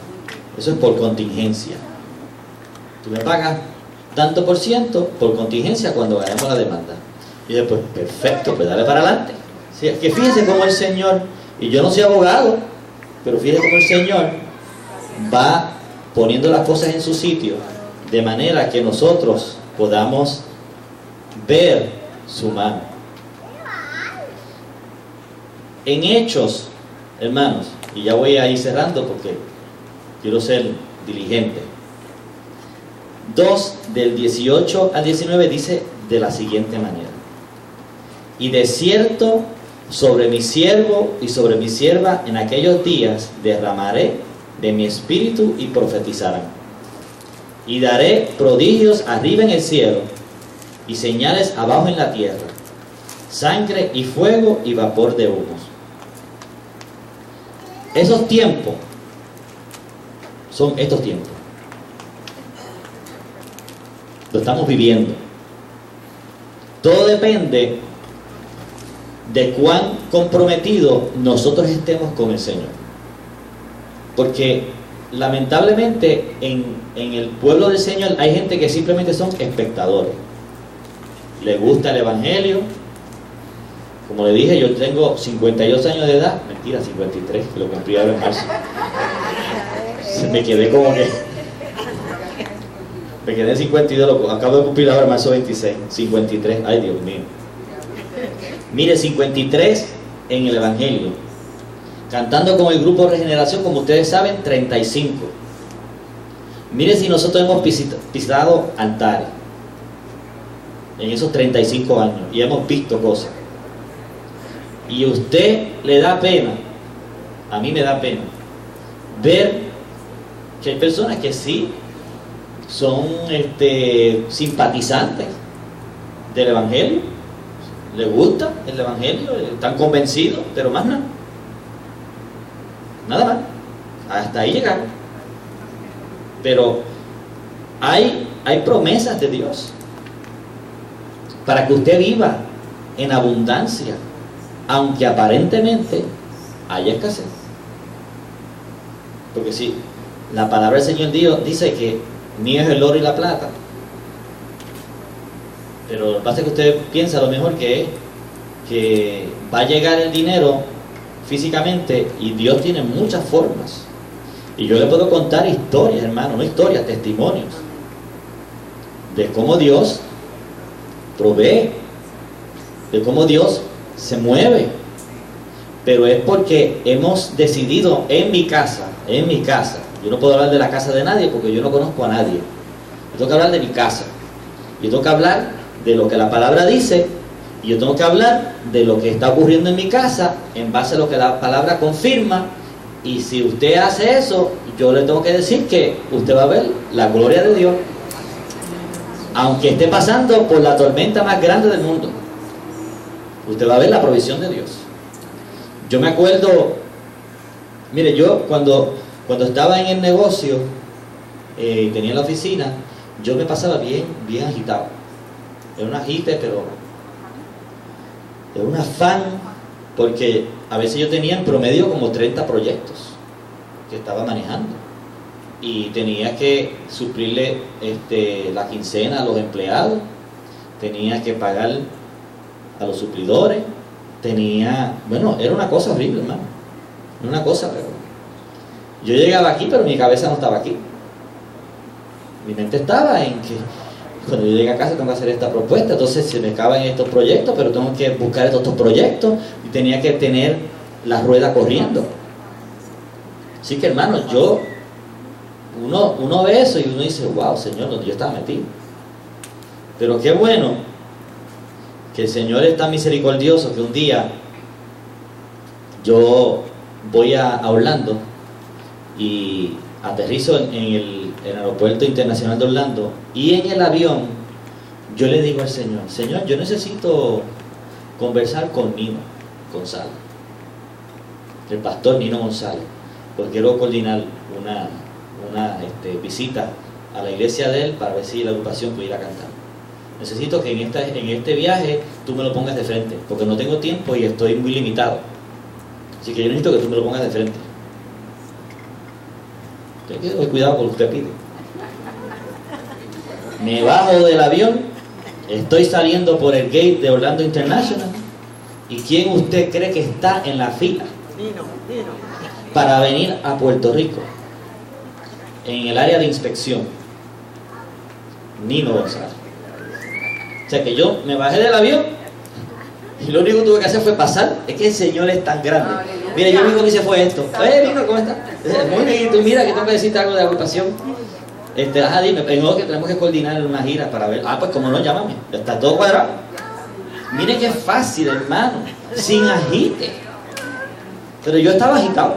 Eso es por contingencia. Tú me pagas tanto por ciento por contingencia cuando ganemos la demanda. Y después, perfecto, pues dale para adelante. Sí, que fíjense cómo el Señor, y yo no soy abogado, pero fíjense cómo el Señor va poniendo las cosas en su sitio, de manera que nosotros podamos ver su mano. En Hechos, hermanos, y ya voy a ir cerrando porque quiero ser diligente, 2 del 18 al 19 dice de la siguiente manera: y de cierto sobre mi siervo y sobre mi sierva en aquellos días derramaré de mi espíritu y profetizarán, y daré prodigios arriba en el cielo y señales abajo en la tierra, sangre y fuego y vapor de humos. Esos tiempos son estos tiempos. Lo estamos viviendo. Todo depende de cuán comprometidos nosotros estemos con el Señor. Porque lamentablemente en el pueblo del Señor hay gente que simplemente son espectadores. Le gusta el Evangelio. Como le dije, yo tengo 52 años de edad. Mentira, 53, que lo cumplí ahora en marzo. Me quedé como que... Me quedé en 52, acabo de cumplir ahora en marzo 26. 53, ay Dios mío. Mire, 53 en el Evangelio. Cantando con el grupo Regeneración, como ustedes saben, 35. Mire si nosotros hemos pisado altares en esos 35 años y hemos visto cosas. Y a usted le da pena, a mí me da pena, ver que hay personas que sí son simpatizantes del Evangelio, les gusta el Evangelio, están convencidos, pero más nada. Nada más, hasta ahí llegaron. Pero hay promesas de Dios para que usted viva en abundancia, aunque aparentemente haya escasez. Porque sí, la palabra del Señor dice que mío es el oro y la plata, pero lo que pasa es que usted piensa a lo mejor que va a llegar el dinero físicamente, y Dios tiene muchas formas. Y yo le puedo contar historias, hermano, no historias, testimonios de cómo Dios provee, de cómo Dios se mueve. Pero es porque hemos decidido en mi casa, yo no puedo hablar de la casa de nadie porque yo no conozco a nadie. Yo tengo que hablar de mi casa. Yo tengo que hablar de lo que la palabra dice Y yo tengo que hablar de lo que está ocurriendo en mi casa en base a lo que la palabra confirma. Y si usted hace eso, yo le tengo que decir que usted va a ver la gloria de Dios, aunque esté pasando por la tormenta más grande del mundo. Usted va a ver la provisión de Dios. Yo me acuerdo, mire, yo cuando estaba en el negocio, tenía la oficina, yo me pasaba bien agitado. Era un agite, pero era un afán, porque a veces yo tenía en promedio como 30 proyectos que estaba manejando. Y tenía que suplirle la quincena a los empleados, tenía que pagar a los suplidores, era una cosa horrible, hermano. Una cosa, pero yo llegaba aquí, pero mi cabeza no estaba aquí. Mi mente estaba en que cuando yo llegue a casa tengo que hacer esta propuesta, entonces se me acaban estos proyectos, pero tengo que buscar estos proyectos y tenía que tener la rueda corriendo. Así que, hermano, uno ve eso y uno dice, wow, Señor, donde yo estaba metido. Pero qué bueno que el Señor es tan misericordioso que un día yo voy a Orlando y aterrizo en el aeropuerto internacional de Orlando, y en el avión yo le digo al Señor, Señor, yo necesito conversar con Nino González, el pastor Nino González, porque quiero coordinar una visita a la iglesia de él para ver si la agrupación pudiera cantar. Necesito que en este viaje tú me lo pongas de frente, porque no tengo tiempo y estoy muy limitado. Así que yo necesito que tú me lo pongas de frente. Tengo que tener cuidado con lo que usted pide. Me bajo del avión, estoy saliendo por el gate de Orlando International, ¿y quién usted cree que está en la fila para venir a Puerto Rico? En el área de inspección, Nino González. O sea que yo me bajé del avión y lo único que tuve que hacer fue pasar. Es que el Señor es tan grande. Mira, yo lo único que hice fue esto. Nino, ¿cómo estás? Muy bien, tú mira que tengo que decirte algo de agrupación. Dime, no, que tenemos que coordinar una gira para ver. Pues como no, llámame. Está todo cuadrado. Mire qué fácil, hermano. Sin agite. Pero yo estaba agitado.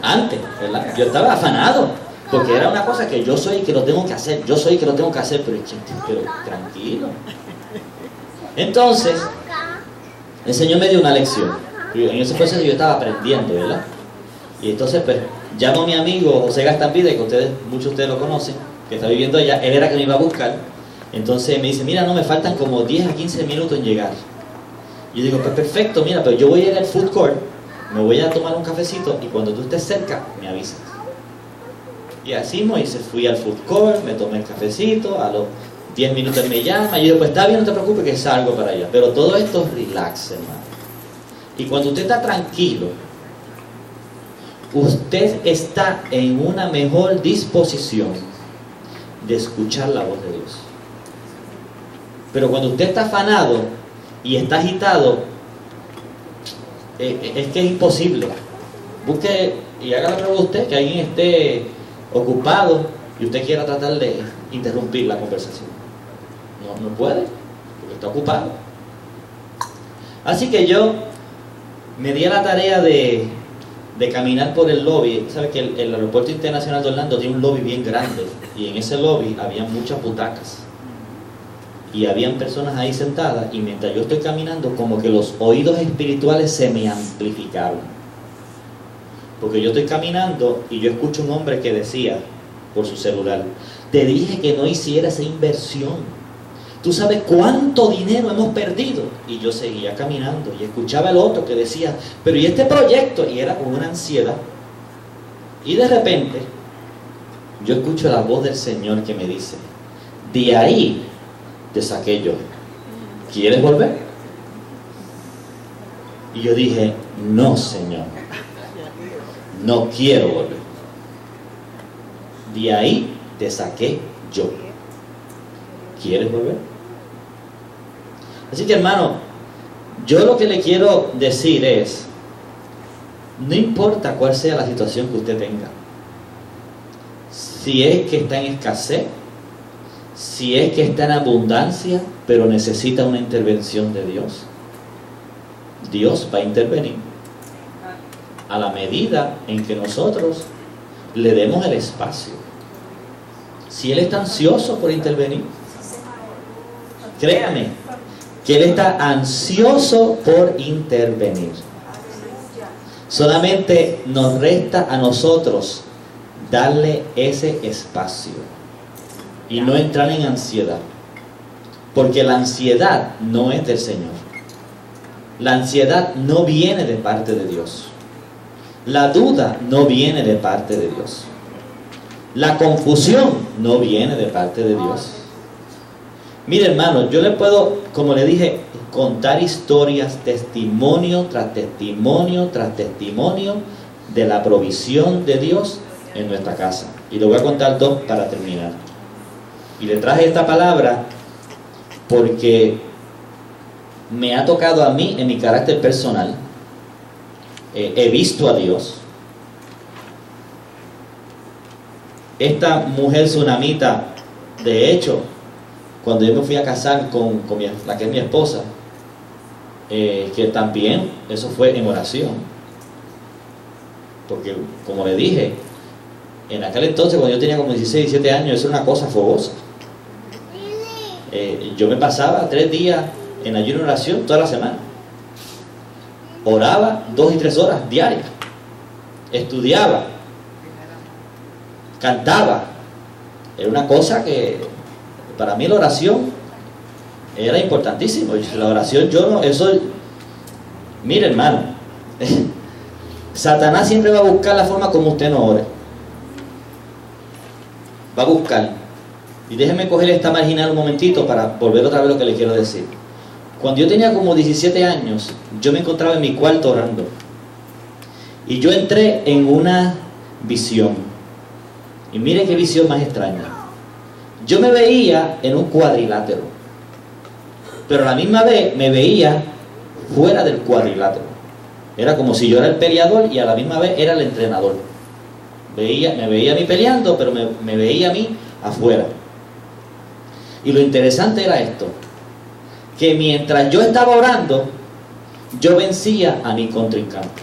Antes, ¿verdad? Yo estaba afanado. Porque era una cosa que yo soy que lo tengo que hacer. Yo soy que lo tengo que hacer. Pero tranquilo. Entonces, el Señor me dio una lección. En ese proceso yo estaba aprendiendo, ¿verdad? Y entonces, pues, llamo a mi amigo José Gastambide, que muchos de ustedes lo conocen, que está viviendo allá. Él era que me iba a buscar. Entonces me dice, mira, no, me faltan como 10 a 15 minutos en llegar. Y yo digo, pues perfecto, mira, pero yo voy a ir al food court, me voy a tomar un cafecito y cuando tú estés cerca, me avisas. Y así me hice, fui al food court, me tomé el cafecito, a los 10 minutos me llama, y yo digo, pues está bien, no te preocupes que salgo para allá. Pero todo esto es relax, hermano. Y cuando usted está tranquilo, usted está en una mejor disposición de escuchar la voz de Dios. Pero cuando usted está afanado y está agitado, es que es imposible. Busque y haga la prueba usted, que alguien esté ocupado y usted quiera tratar de interrumpir la conversación. No puede, porque está ocupado. Así que yo me di a la tarea de caminar por el lobby. ¿Sabe que el aeropuerto internacional de Orlando tiene un lobby bien grande? Y en ese lobby había muchas butacas. Y habían personas ahí sentadas, y mientras yo estoy caminando, como que los oídos espirituales se me amplificaron. Porque yo estoy caminando y yo escucho un hombre que decía por su celular, te dije que no hiciera esa inversión. ¿Tú sabes cuánto dinero hemos perdido? Y yo seguía caminando y escuchaba el otro que decía, pero ¿y este proyecto? Y era con una ansiedad. Y de repente, yo escucho la voz del Señor que me dice, de ahí te saqué yo. ¿Quieres volver? Y yo dije, no, Señor, no quiero volver. De ahí te saqué yo. ¿Quieres volver? Así que, hermano, yo lo que le quiero decir es, no importa cuál sea la situación que usted tenga, si es que está en escasez, si es que está en abundancia, pero necesita una intervención de Dios. Dios va a intervenir a la medida en que nosotros le demos el espacio. Si Él está ansioso por intervenir, créame que Él está ansioso por intervenir. Solamente nos resta a nosotros darle ese espacio y no entrar en ansiedad, porque la ansiedad no es del Señor. La ansiedad no viene de parte de Dios. La duda no viene de parte de Dios. La confusión no viene de parte de Dios. Mire, hermano, yo le puedo, como le dije, contar historias, testimonio tras testimonio tras testimonio de la provisión de Dios en nuestra casa. Y le voy a contar dos para terminar. Y le traje esta palabra porque me ha tocado a mí en mi carácter personal. He visto a Dios. Esta mujer tsunamita, de hecho, cuando yo me fui a casar con la que es mi esposa, que también eso fue en oración, porque como le dije, en aquel entonces cuando yo tenía como 16, 17 años, eso era una cosa fogosa. Yo me pasaba 3 días en ayuno y oración toda la semana. Oraba 2 y 3 horas diarias. Estudiaba. Cantaba. Era una cosa que para mí la oración era importantísimo. La oración mire, hermano, Satanás siempre va a buscar la forma como usted no ore. Va a buscar. Y déjeme coger esta marginal un momentito para volver otra vez lo que le quiero decir. Cuando yo tenía como 17 años, yo me encontraba en mi cuarto orando. Y yo entré en una visión. Y mire qué visión más extraña. Yo me veía en un cuadrilátero. Pero a la misma vez me veía fuera del cuadrilátero. Era como si yo era el peleador y a la misma vez era el entrenador. Me veía a mí peleando, pero me veía a mí afuera. Y lo interesante era esto, que mientras yo estaba orando, yo vencía a mi contrincante.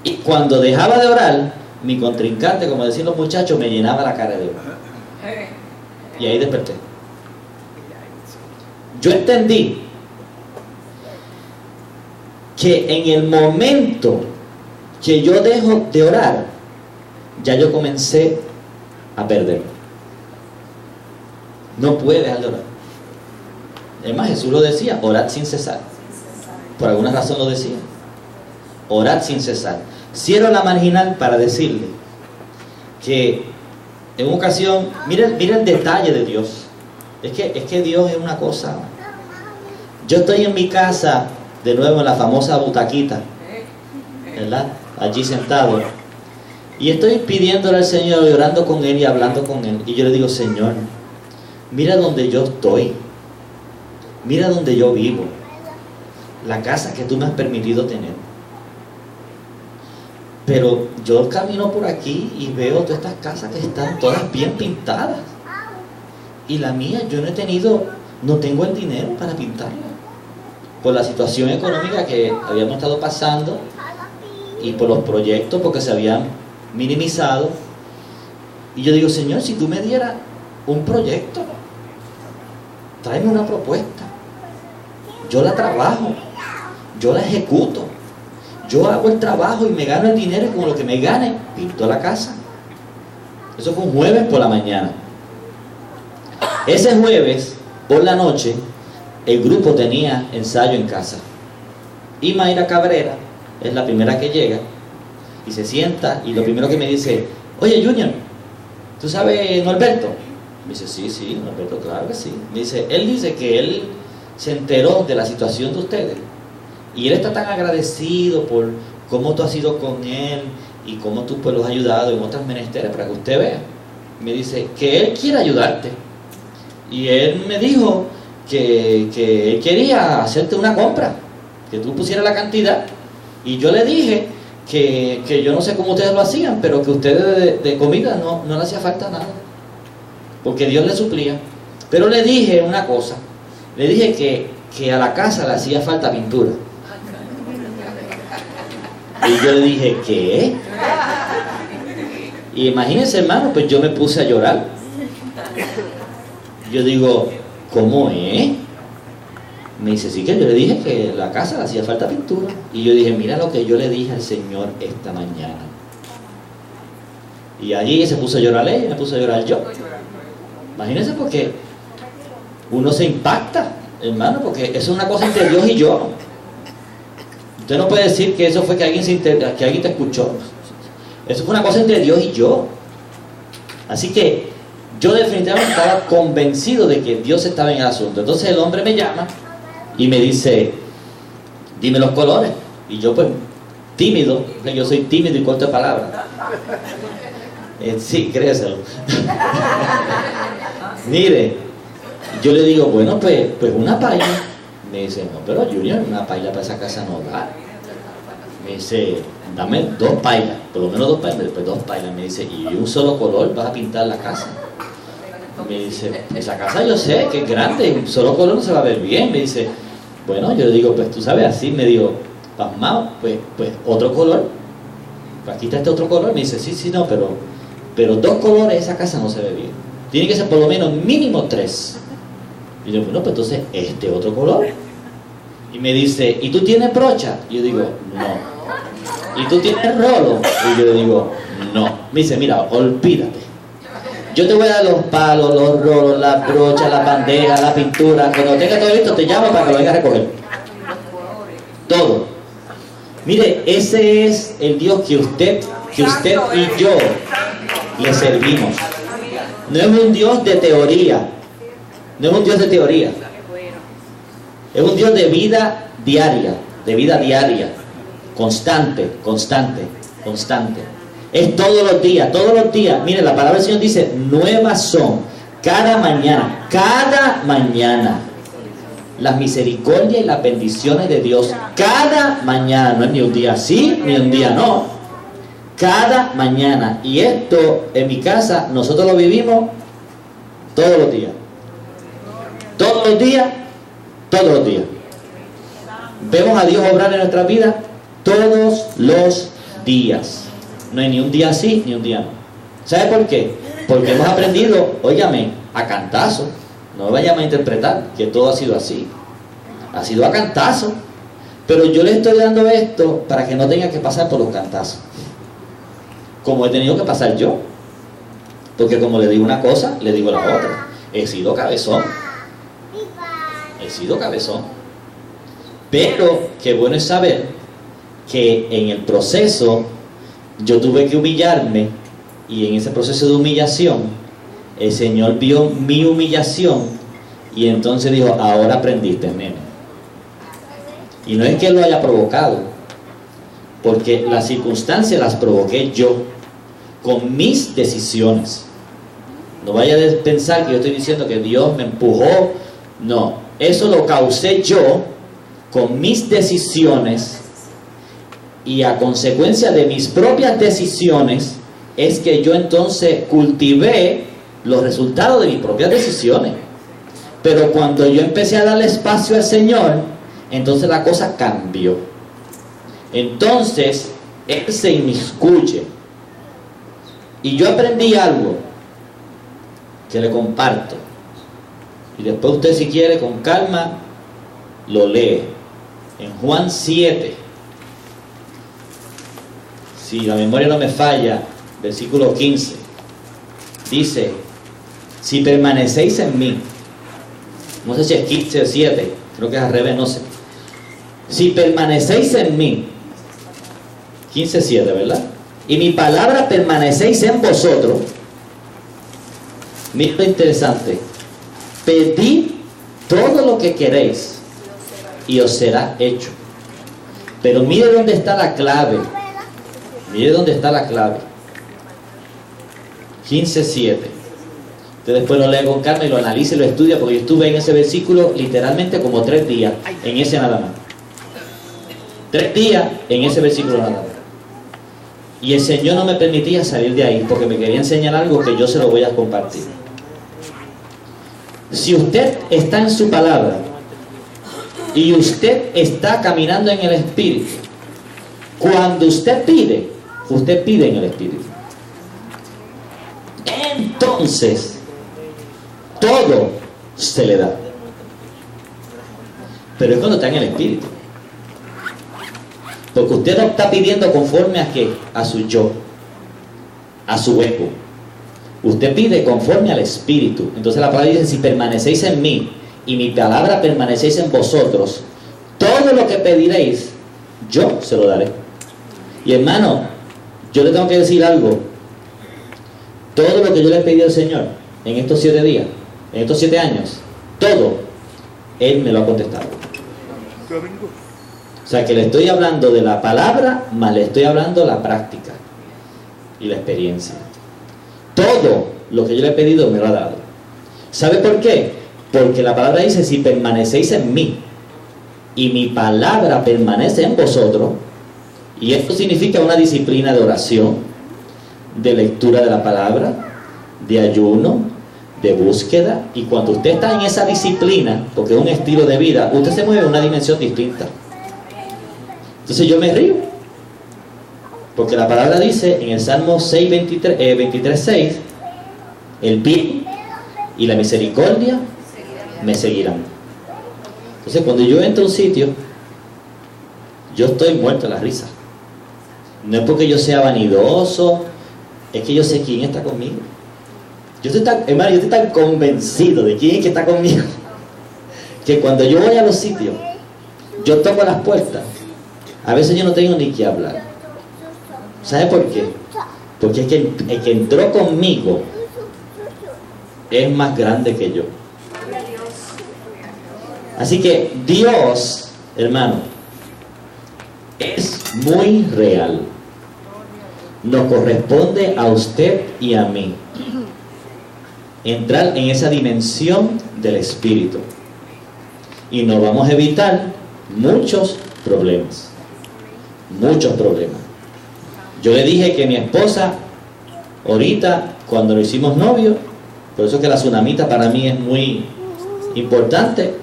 Y cuando dejaba de orar, mi contrincante, como decían los muchachos, me llenaba la cara de oro. Y ahí desperté. Yo entendí que en el momento que yo dejo de orar, ya yo comencé a perder. No puede dejar de orar. Además, Jesús lo decía, orad sin cesar. Por alguna razón lo decía. Orad sin cesar. Cierro la marginal para decirle que en una ocasión, mira el detalle de Dios. Es que Dios es una cosa. Yo estoy en mi casa, de nuevo en la famosa butaquita, ¿verdad? Allí sentado. Y estoy pidiéndole al Señor y orando con Él y hablando con Él. Y yo le digo, Señor, mira donde yo estoy. Mira donde yo vivo. La casa que tú me has permitido tener. Pero yo camino por aquí y veo todas estas casas que están todas bien pintadas. Y la mía, yo no tengo el dinero para pintarla. Por la situación económica que habíamos estado pasando y por los proyectos, porque se habían minimizado. Y yo digo, Señor, si tú me dieras un proyecto, tráeme una propuesta. Yo la trabajo, yo la ejecuto, yo hago el trabajo y me gano el dinero, y con lo que me gane, pinto la casa. Eso fue un jueves por la mañana. Ese jueves, por la noche, el grupo tenía ensayo en casa. Y Mayra Cabrera es la primera que llega y se sienta, y lo primero que me dice, oye Junior, ¿tú sabes Norberto? Me dice, sí, Norberto, claro que sí. Me dice, él dice que él se enteró de la situación de ustedes y él está tan agradecido por cómo tú has ido con él y cómo tú pues los has ayudado en otras menesteres, para que usted vea. Me dice que él quiere ayudarte, y él me dijo que él quería hacerte una compra, que tú pusieras la cantidad, y yo le dije que yo no sé cómo ustedes lo hacían, pero que ustedes de comida no le hacía falta nada, porque Dios le suplía. Pero le dije una cosa, Le dije que a la casa le hacía falta pintura. Y yo le dije, ¿qué? Y imagínense, hermano, pues yo me puse a llorar. Yo digo, ¿cómo es? Me dice, sí, que yo le dije que la casa le hacía falta pintura. Y yo dije, mira lo que yo le dije al Señor esta mañana. Y allí se puso a llorar ella, me puse a llorar yo. Imagínense, porque uno se impacta, hermano, porque eso es una cosa entre Dios y yo. Usted no puede decir que eso fue que alguien te escuchó. Eso fue una cosa entre Dios y yo. Así que yo definitivamente estaba convencido de que Dios estaba en el asunto. Entonces el hombre me llama y me dice, dime los colores. Y yo pues, tímido, yo soy tímido y corto de palabras. Sí, créeselo. Mire, yo le digo, bueno, pues una paila. Me dice, no, pero Junior, una paila para esa casa no da. Me dice, dame 2 pailas, por lo menos 2 pailas, después 2 pailas. Me dice, ¿y un solo color vas a pintar la casa? Me dice, esa casa yo sé que es grande, un solo color no se va a ver bien. Me dice, bueno, yo le digo, pues tú sabes, así me digo, pasmado, pues otro color. Pues aquí está este otro color. Me dice, sí, no, pero 2 colores esa casa no se ve bien. Tiene que ser por lo menos mínimo 3. Y yo, bueno, pues entonces este otro color. Y me dice, ¿y tú tienes brocha? Y yo digo, no. ¿Y tú tienes rolo? Y yo digo, no. Me dice, mira, olvídate. Yo te voy a dar los palos, los rolos, las brochas, la bandeja, la pintura. Cuando tenga todo listo te llamo para que lo venga a recoger. Todo. Mire, ese es el Dios que usted y yo le servimos. No es un Dios de teoría. No es un Dios de teoría. Es un Dios de vida diaria. Constante. Es todos los días. Mire, la palabra del Señor dice, nuevas son cada mañana. Las misericordias y las bendiciones de Dios. Cada mañana. No es ni un día sí, ni un día no. Cada mañana. Y esto en mi casa nosotros lo vivimos todos los días. Todos los días. Vemos a Dios obrar en nuestra vida todos los días. No hay ni un día sí, ni un día no. ¿Sabe por qué? Porque hemos aprendido, óigame, a cantazo. No me vayamos a interpretar que todo ha sido así. Ha sido a cantazo. Pero yo le estoy dando esto para que no tenga que pasar por los cantazos. Como he tenido que pasar yo. Porque como le digo una cosa, le digo la otra. He sido cabezón. Pero qué bueno es saber que en el proceso yo tuve que humillarme, y en ese proceso de humillación el Señor vio mi humillación y entonces dijo, ahora aprendiste, nene. Y no es que Él lo haya provocado, porque las circunstancias las provoqué yo con mis decisiones. No vaya a pensar que yo estoy diciendo que Dios me empujó. No, eso lo causé yo con mis decisiones, y a consecuencia de mis propias decisiones es que yo entonces cultivé los resultados de mis propias decisiones. Pero cuando yo empecé a darle espacio al Señor, entonces la cosa cambió. Entonces Él se inmiscuye, y yo aprendí algo que le comparto, y después usted, si quiere, con calma lo lee en Juan 7, si la memoria no me falla, versículo 15, dice, si permanecéis en mí, no sé si es 15 o 7, creo que es al revés, no sé, si permanecéis en mí, 15:7, ¿verdad? Y mi palabra permanecéis en vosotros. Mira lo interesante, pedid todo lo que queréis y os será hecho. Pero mire dónde está la clave. 15:7. Usted después lo lee con calma y lo analiza y lo estudia, porque yo estuve en ese versículo literalmente como 3 días, en ese nada más. 3 días en ese versículo nada más. Y el Señor no me permitía salir de ahí, porque me quería enseñar algo que yo se lo voy a compartir. Si usted está en su palabra y usted está caminando en el Espíritu, cuando usted pide en el Espíritu. Entonces, todo se le da. Pero es cuando está en el Espíritu. Porque usted no está pidiendo conforme a qué, a su yo, a su ego. Usted pide conforme al Espíritu. Entonces la palabra dice: si permanecéis en mí y mi palabra permanecéis en vosotros, todo lo que pediréis, yo se lo daré. Y hermano, yo le tengo que decir algo. Todo lo que yo le he pedido al Señor en estos 7 días, en estos 7 años, todo, Él me lo ha contestado. O sea que le estoy hablando de la palabra, más le estoy hablando de la práctica y la experiencia. Todo lo que yo le he pedido me lo ha dado. ¿Sabe por qué? Porque la palabra dice: si permanecéis en mí y mi palabra permanece en vosotros. Y esto significa una disciplina de oración, de lectura de la palabra, de ayuno, de búsqueda. Y cuando usted está en esa disciplina, porque es un estilo de vida, usted se mueve en una dimensión distinta. Entonces yo me río, porque la palabra dice en el Salmo 23:6, el bien y la misericordia me seguirán. Entonces cuando yo entro a un sitio, yo estoy muerto de la risa. No es porque yo sea vanidoso, es que yo sé quién está conmigo. Yo estoy tan convencido de quién es que está conmigo, que cuando yo voy a los sitios, yo toco las puertas, a veces yo no tengo ni que hablar. ¿Sabe por qué? Porque es que el que entró conmigo es más grande que yo. Así que Dios, hermano, es muy real. Nos corresponde a usted y a mí entrar en esa dimensión del Espíritu, y nos vamos a evitar muchos problemas. Yo le dije que mi esposa, ahorita, cuando nos hicimos novios, por eso que la tsunamita para mí es muy importante,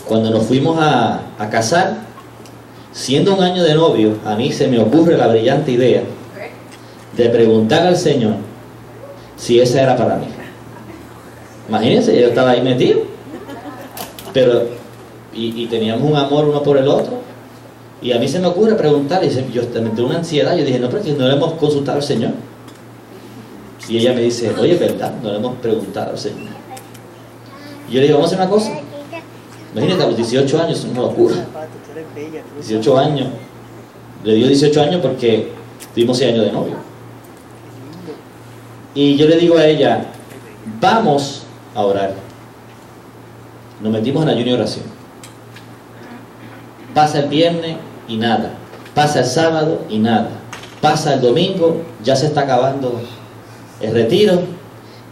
cuando nos fuimos a casar, siendo un año de novio, a mí se me ocurre la brillante idea de preguntar al Señor si esa era para mí. Imagínense, yo estaba ahí metido, pero y teníamos un amor uno por el otro, y a mí se me ocurre preguntar, y yo me entré una ansiedad. Yo dije: no, porque no le hemos consultado al Señor. Y ella me dice: oye, ¿verdad? No le hemos preguntado al Señor. Y yo le digo: vamos a hacer una cosa. Imagínate, a los 18 años, es una locura. 18 años. Le digo 18 años porque tuvimos 6 años de novio. Y yo le digo a ella: vamos a orar. Nos metimos en ayuno y oración. Pasa el viernes y nada. Pasa el sábado y nada. Pasa el domingo, ya se está acabando el retiro,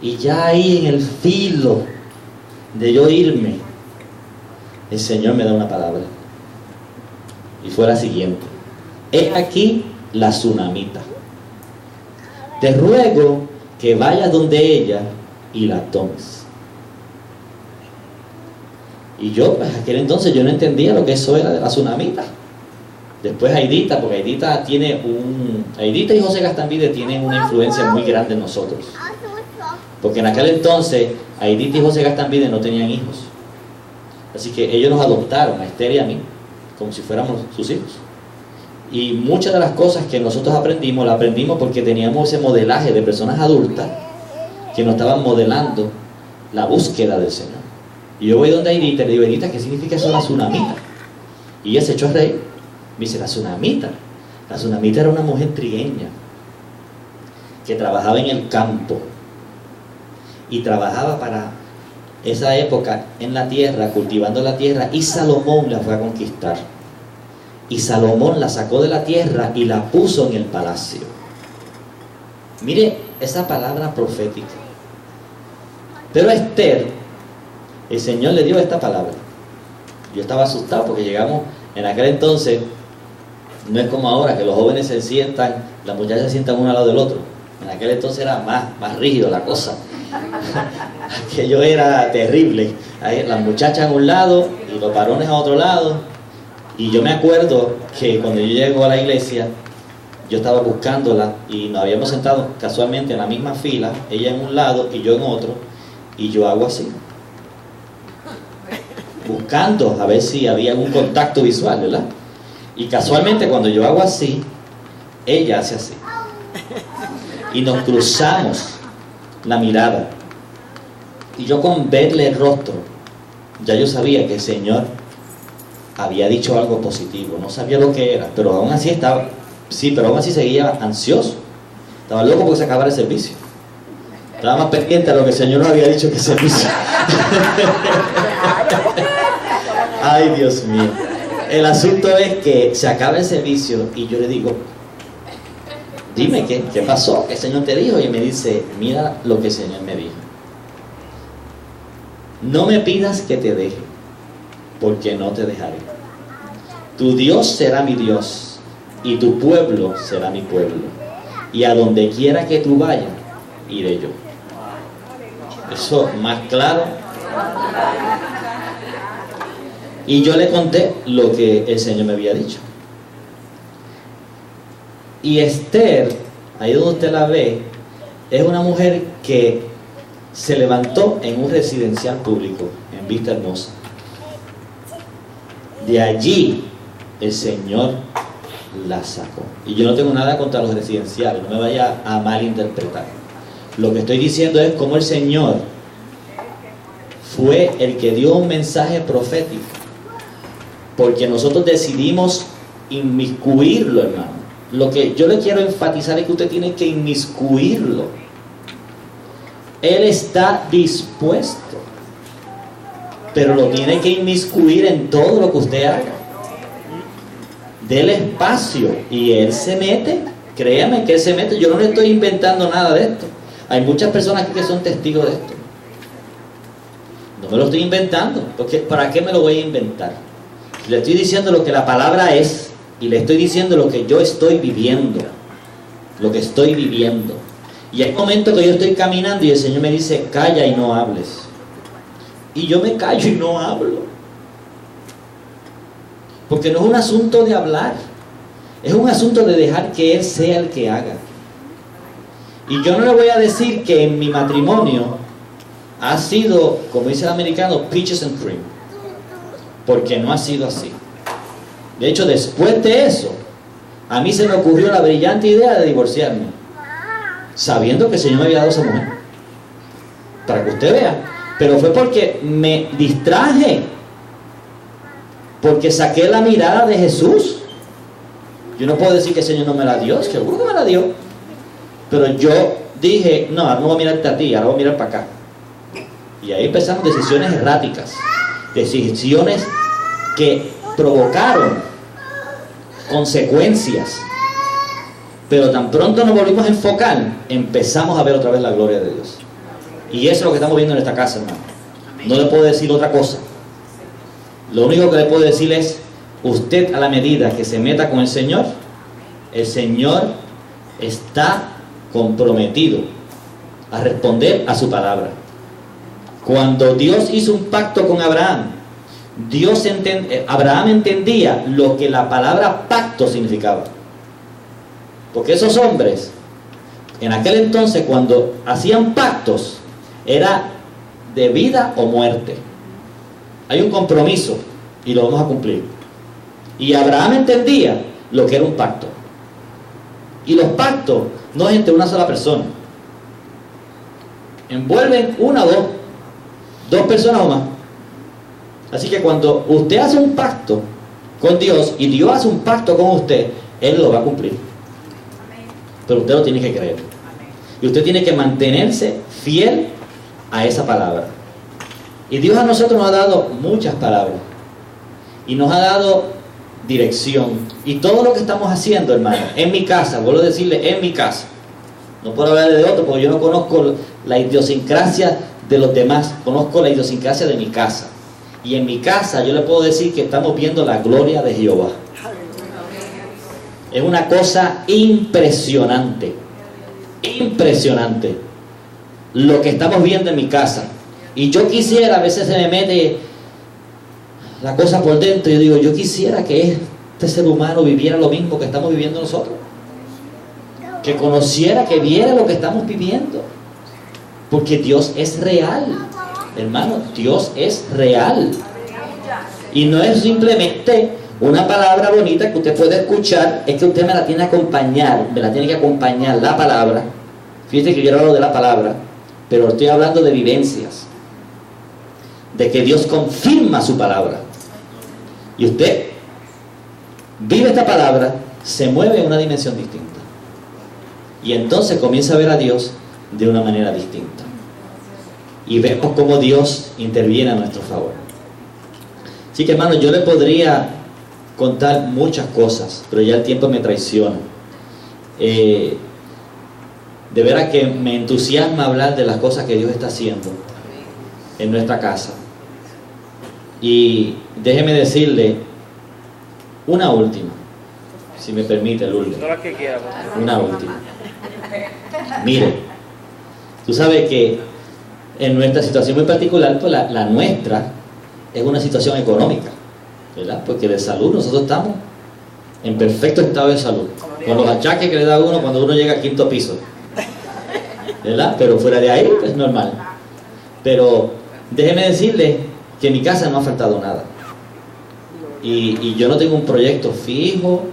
y ya ahí en el filo de yo irme, el Señor me da una palabra, y fue la siguiente: he aquí la tsunamita, te ruego que vayas donde ella y la tomes. Y yo, pues, aquel entonces yo no entendía lo que eso era de la tsunamita. Después Aidita, porque Aidita y José Gastambide tienen una influencia muy grande en nosotros, porque en aquel entonces Aidita y José Gastambide no tenían hijos, así que ellos nos adoptaron a Esther y a mí como si fuéramos sus hijos. Y muchas de las cosas que nosotros aprendimos, las aprendimos porque teníamos ese modelaje de personas adultas que nos estaban modelando la búsqueda del Señor. Y yo voy donde Aidita y le digo: Aidita, ¿qué significa eso de la tsunamita? Y ella se echó a reír. Me dice: la tsunamita era una mujer trigueña que trabajaba en el campo y trabajaba para esa época en la tierra, cultivando la tierra, y Salomón la fue a conquistar, y Salomón la sacó de la tierra y la puso en el palacio. Mire esa palabra profética. Pero a Esther, el Señor le dio esta palabra. Yo estaba asustado porque llegamos, en aquel entonces no es como ahora que los jóvenes se sientan, las muchachas se sientan uno al lado del otro. En aquel entonces era más rígido la cosa. Aquello era terrible. Ahí, las muchachas a un lado y los varones a otro lado. Y yo me acuerdo que cuando yo llego a la iglesia, yo estaba buscándola y nos habíamos sentado casualmente en la misma fila, ella en un lado y yo en otro, y yo hago así, buscando a ver si había algún contacto visual, ¿verdad? Y casualmente cuando yo hago así, ella hace así. Y nos cruzamos la mirada. Y yo con verle el rostro, ya yo sabía que el Señor había dicho algo positivo. No sabía lo que era, pero aún así estaba, sí, pero aún así seguía ansioso. Estaba loco porque se acabara el servicio. Estaba más pendiente a lo que el Señor nos había dicho que el servicio. Ay, Dios mío. El asunto es que se acaba el servicio y yo le digo, dime, ¿qué pasó? ¿Qué el Señor te dijo? Y me dice, mira lo que el Señor me dijo. No me pidas que te deje, porque no te dejaré. Tu Dios será mi Dios, y tu pueblo será mi pueblo. Y a donde quiera que tú vayas, iré yo. Eso más claro. Y yo le conté lo que el Señor me había dicho. Y Esther, ahí donde usted la ve, es una mujer que se levantó en un residencial público en Vista Hermosa. De allí el Señor la sacó. Y yo no tengo nada contra los residenciales, no me vaya a malinterpretar. Lo que estoy diciendo es cómo el Señor fue el que dio un mensaje profético, porque nosotros decidimos inmiscuirlo, hermano. Lo que yo le quiero enfatizar es que usted tiene que inmiscuirlo. Él está dispuesto, pero lo tiene que inmiscuir en todo lo que usted haga. Dele espacio y Él se mete. Créame que Él se mete. Yo no le estoy inventando nada de esto. Hay muchas personas aquí que son testigos de esto. No me lo estoy inventando, porque ¿para qué me lo voy a inventar? Le estoy diciendo lo que la palabra es y le estoy diciendo lo que yo estoy viviendo. Lo que estoy viviendo. Y hay momentos que yo estoy caminando y el Señor me dice, calla y no hables. Y yo me callo y no hablo. Porque no es un asunto de hablar. Es un asunto de dejar que Él sea el que haga. Y yo no le voy a decir que en mi matrimonio ha sido, como dice el americano, peaches and cream. Porque no ha sido así. De hecho, después de eso, a mí se me ocurrió la brillante idea de divorciarme, sabiendo que el Señor me había dado esa mujer, para que usted vea. Pero fue porque me distraje, porque saqué la mirada de Jesús. Yo no puedo decir que el Señor no me la dio, seguro que me la dio, pero yo dije, no, ahora no voy a mirarte a ti, ahora voy a mirar para acá. Y ahí empezaron decisiones erráticas, decisiones que provocaron consecuencias. Pero tan pronto nos volvimos a enfocar, empezamos a ver otra vez la gloria de Dios. Y eso es lo que estamos viendo en esta casa, hermano. No le puedo decir otra cosa. Lo único que le puedo decir es, usted a la medida que se meta con el Señor está comprometido a responder a su palabra. Cuando Dios hizo un pacto con Abraham, Abraham entendía lo que la palabra pacto significaba. Porque esos hombres, en aquel entonces, cuando hacían pactos, era de vida o muerte. Hay un compromiso y lo vamos a cumplir. Y Abraham entendía lo que era un pacto. Y los pactos no es entre una sola persona. Envuelven una o dos personas o más. Así que cuando usted hace un pacto con Dios y Dios hace un pacto con usted, Él lo va a cumplir. Pero usted lo tiene que creer. Y usted tiene que mantenerse fiel a esa palabra. Y Dios a nosotros nos ha dado muchas palabras. Y nos ha dado dirección. Y todo lo que estamos haciendo, hermano, en mi casa, vuelvo a decirle, en mi casa. No puedo hablar de otro porque yo no conozco la idiosincrasia de los demás. Conozco la idiosincrasia de mi casa. Y en mi casa yo le puedo decir que estamos viendo la gloria de Jehová. Es una cosa impresionante. impresionante lo que estamos viendo en mi casa. Y yo quisiera, a veces se me mete la cosa por dentro y yo digo, yo quisiera que este ser humano viviera lo mismo que estamos viviendo nosotros, que conociera, que viera lo que estamos viviendo, porque Dios es real, hermano. Dios es real y no es simplemente una palabra bonita que usted puede escuchar, es que usted me la tiene que acompañar, la palabra. Fíjate que yo no hablo de la palabra, pero estoy hablando de vivencias, de que Dios confirma su palabra. Y usted vive esta palabra, se mueve en una dimensión distinta. Y entonces comienza a ver a Dios de una manera distinta. Y vemos cómo Dios interviene a nuestro favor. Así que, hermano, yo le podría contar muchas cosas, pero ya el tiempo me traiciona. De veras que me entusiasma hablar de las cosas que Dios está haciendo en nuestra casa. Y déjeme decirle una última, si me permite, Lourdes. Una última. Mire, tú sabes que en nuestra situación muy particular, pues la nuestra es una situación económica, ¿verdad? Porque de salud nosotros estamos en perfecto estado de salud, con los achaques que le da uno cuando uno llega al 5.º piso, ¿verdad? Pero fuera de ahí, pues normal. Pero déjeme decirle que en mi casa no ha faltado nada. Y yo no tengo un proyecto fijo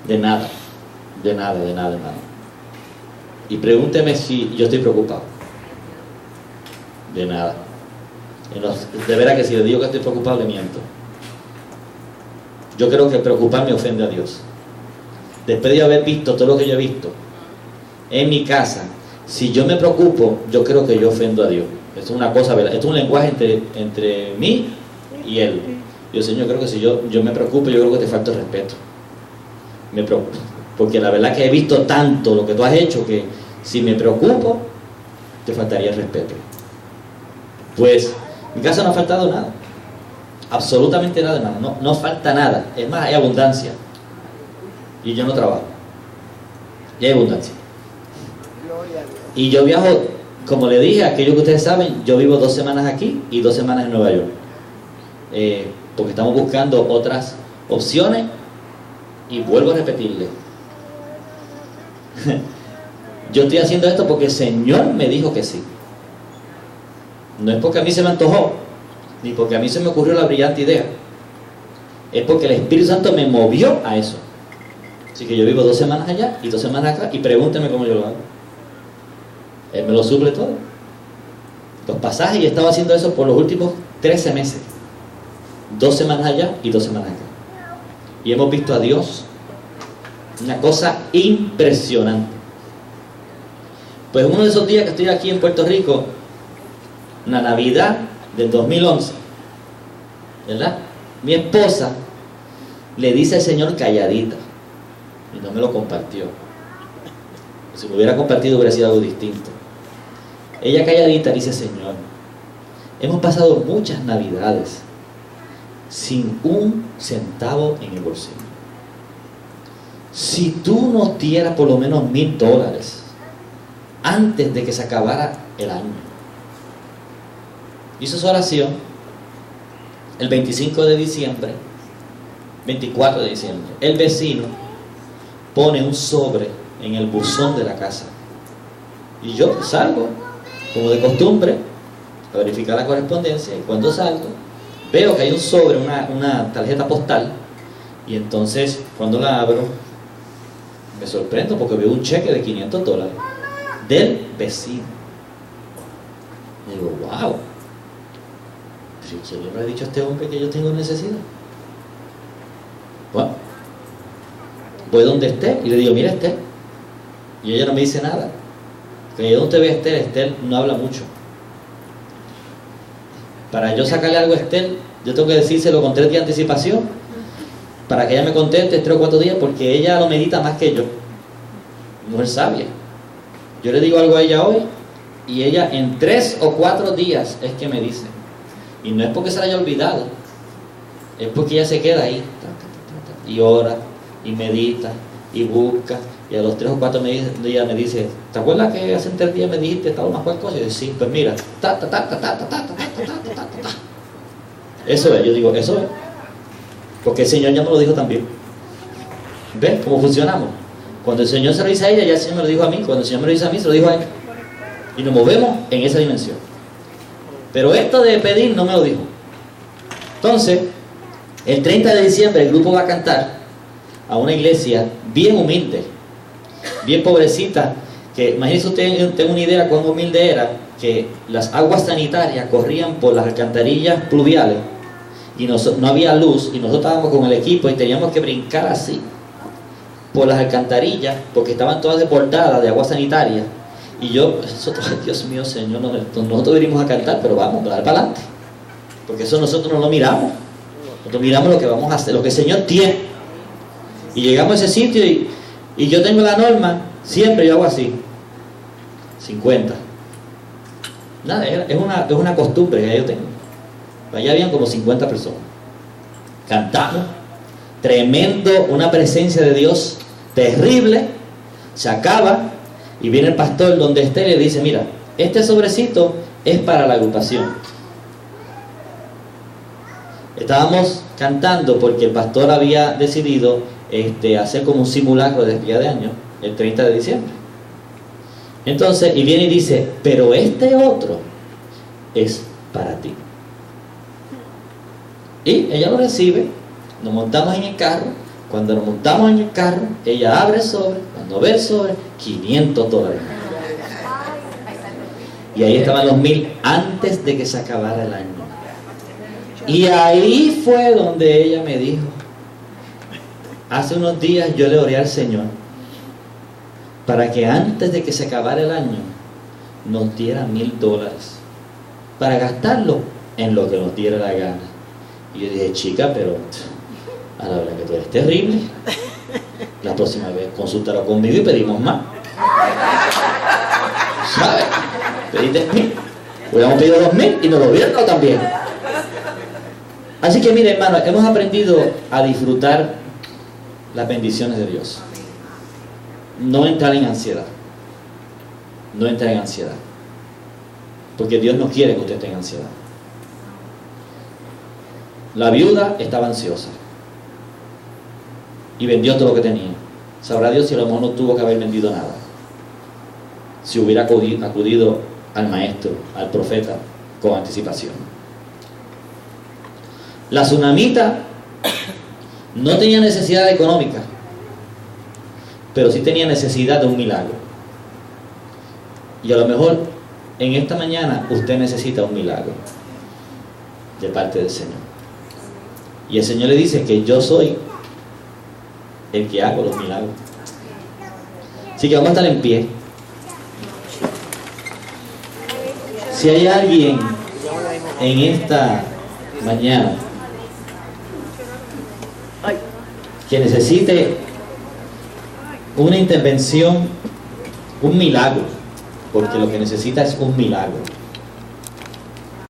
de nada. Y pregúnteme si yo estoy preocupado. De nada. De veras que si le digo que estoy preocupado, le miento. Yo creo que preocuparme ofende a Dios. Después de haber visto todo lo que yo he visto en mi casa, si yo me preocupo, yo creo que yo ofendo a Dios. Esto es una cosa, ¿verdad? Esto es un lenguaje entre mí y Él. Yo, Señor, creo que si yo me preocupo, yo creo que te falta el respeto. Me preocupo. Porque la verdad que he visto tanto lo que tú has hecho que si me preocupo, te faltaría el respeto. Pues, en mi casa no ha faltado nada. Absolutamente nada, hermano. No falta nada. Es más, hay abundancia. Y yo no trabajo. Y hay abundancia. Y yo viajo, como le dije, aquello que ustedes saben, yo vivo 2 semanas aquí y 2 semanas en Nueva York. Porque estamos buscando otras opciones. Y vuelvo a repetirle. Yo estoy haciendo esto porque el Señor me dijo que sí. No es porque a mí se me antojó, ni porque a mí se me ocurrió la brillante idea. Es porque el Espíritu Santo me movió a eso. Así que yo vivo 2 semanas allá y 2 semanas acá, y pregúnteme cómo yo lo hago. Él me lo suple todo. Los pasajes, y he estado haciendo eso por los últimos 13 meses. 2 semanas allá y 2 semanas acá. Y hemos visto a Dios, una cosa impresionante. Pues uno de esos días que estoy aquí en Puerto Rico, una Navidad del 2011, ¿verdad? Mi esposa le dice al Señor calladita, y no me lo compartió. Si me hubiera compartido hubiera sido algo distinto. Ella calladita dice: Señor, hemos pasado muchas Navidades sin un centavo en el bolsillo. Si tú nos dieras por lo menos $1,000 antes de que se acabara el año. Hizo su oración el 25 de diciembre, 24 de diciembre. El vecino pone un sobre en el buzón de la casa. Y yo salgo, como de costumbre, a verificar la correspondencia. Y cuando salgo, veo que hay un sobre, una tarjeta postal. Y entonces, cuando la abro, me sorprendo porque veo un cheque de $500 del vecino. Y digo, wow. Pero yo le he dicho a este hombre que yo tengo necesidad. Bueno, voy donde Esther y le digo: mira, Esther. Y ella no me dice nada. Que yo donde ve a Esther, Esther no habla mucho. Para yo sacarle algo a Esther, yo tengo que decírselo con 3 días de anticipación, para que ella me conteste 3 o 4 días, porque ella lo medita más que yo. Mujer sabia. Yo le digo algo a ella hoy, y ella en 3 o 4 días es que me dice. Y no es porque se la haya olvidado, es porque ella se queda ahí y ora y medita y busca Y a los 3 o 4 días me dice, ¿te acuerdas que hace 3 días me dijiste tal o más cual cosa? Y yo, sí, pues mira, eso es, yo digo, eso es. Porque el Señor ya me lo dijo también. ¿Ves cómo funcionamos? Cuando el Señor se lo dice a ella, ya el Señor me lo dijo a mí. Cuando el Señor me lo dice a mí, se lo dijo a ella. Y nos movemos en esa dimensión. Pero esto de pedir no me lo dijo. Entonces, el 30 de diciembre el grupo va a cantar a una iglesia bien humilde, bien pobrecita, que imagínense usted, tengo una idea cuán humilde era, que las aguas sanitarias corrían por las alcantarillas pluviales y no había luz, y nosotros estábamos con el equipo y teníamos que brincar así por las alcantarillas porque estaban todas desbordadas de agua sanitaria. Y yo, Dios mío, Señor, nosotros venimos a cantar, pero vamos a dar para adelante, porque eso nosotros no lo miramos. Nosotros miramos lo que vamos a hacer, lo que el Señor tiene. Y llegamos a ese sitio y yo tengo la norma, siempre yo hago así, 50. Nada, es una costumbre que yo tengo. Allá habían como 50 personas. Cantamos, tremendo, una presencia de Dios terrible. Se acaba y viene el pastor donde esté y le dice, mira, este sobrecito es para la agrupación. Estábamos cantando porque el pastor había decidido hacer como un simulacro de despedida de año el 30 de diciembre. Entonces, y viene y dice, pero este otro es para ti. Y ella lo recibe, nos montamos en el carro. Cuando nos montamos en el carro, ella abre el sobre, cuando ve el sobre, $500. Y ahí estaban los 1000 antes de que se acabara el año. Y ahí fue donde ella me dijo, hace unos días yo le oré al Señor para que antes de que se acabara el año nos diera $1000 para gastarlo en lo que nos diera la gana. Y yo dije, chica, pero a la verdad que tú eres terrible. La próxima vez consúltalo conmigo y pedimos más. ¿Sabes? Pediste 1000, hubiéramos pedido 2000 y nos lo hubieran dado también. Así que mire, hermano, hemos aprendido a disfrutar las bendiciones de Dios. No entrar en ansiedad. No entrar en ansiedad. Porque Dios no quiere que usted esté en ansiedad. La viuda estaba ansiosa y vendió todo lo que tenía. Sabrá Dios si a lo mejor no tuvo que haber vendido nada, si hubiera acudido al maestro, al profeta, con anticipación. La tsunamita no tenía necesidad económica, pero sí tenía necesidad de un milagro. Y a lo mejor en esta mañana usted necesita un milagro de parte del Señor. Y el Señor le dice que yo soy el que hago los milagros. Así que vamos a estar en pie. Si hay alguien en esta mañana que necesite una intervención, un milagro, porque lo que necesita es un milagro,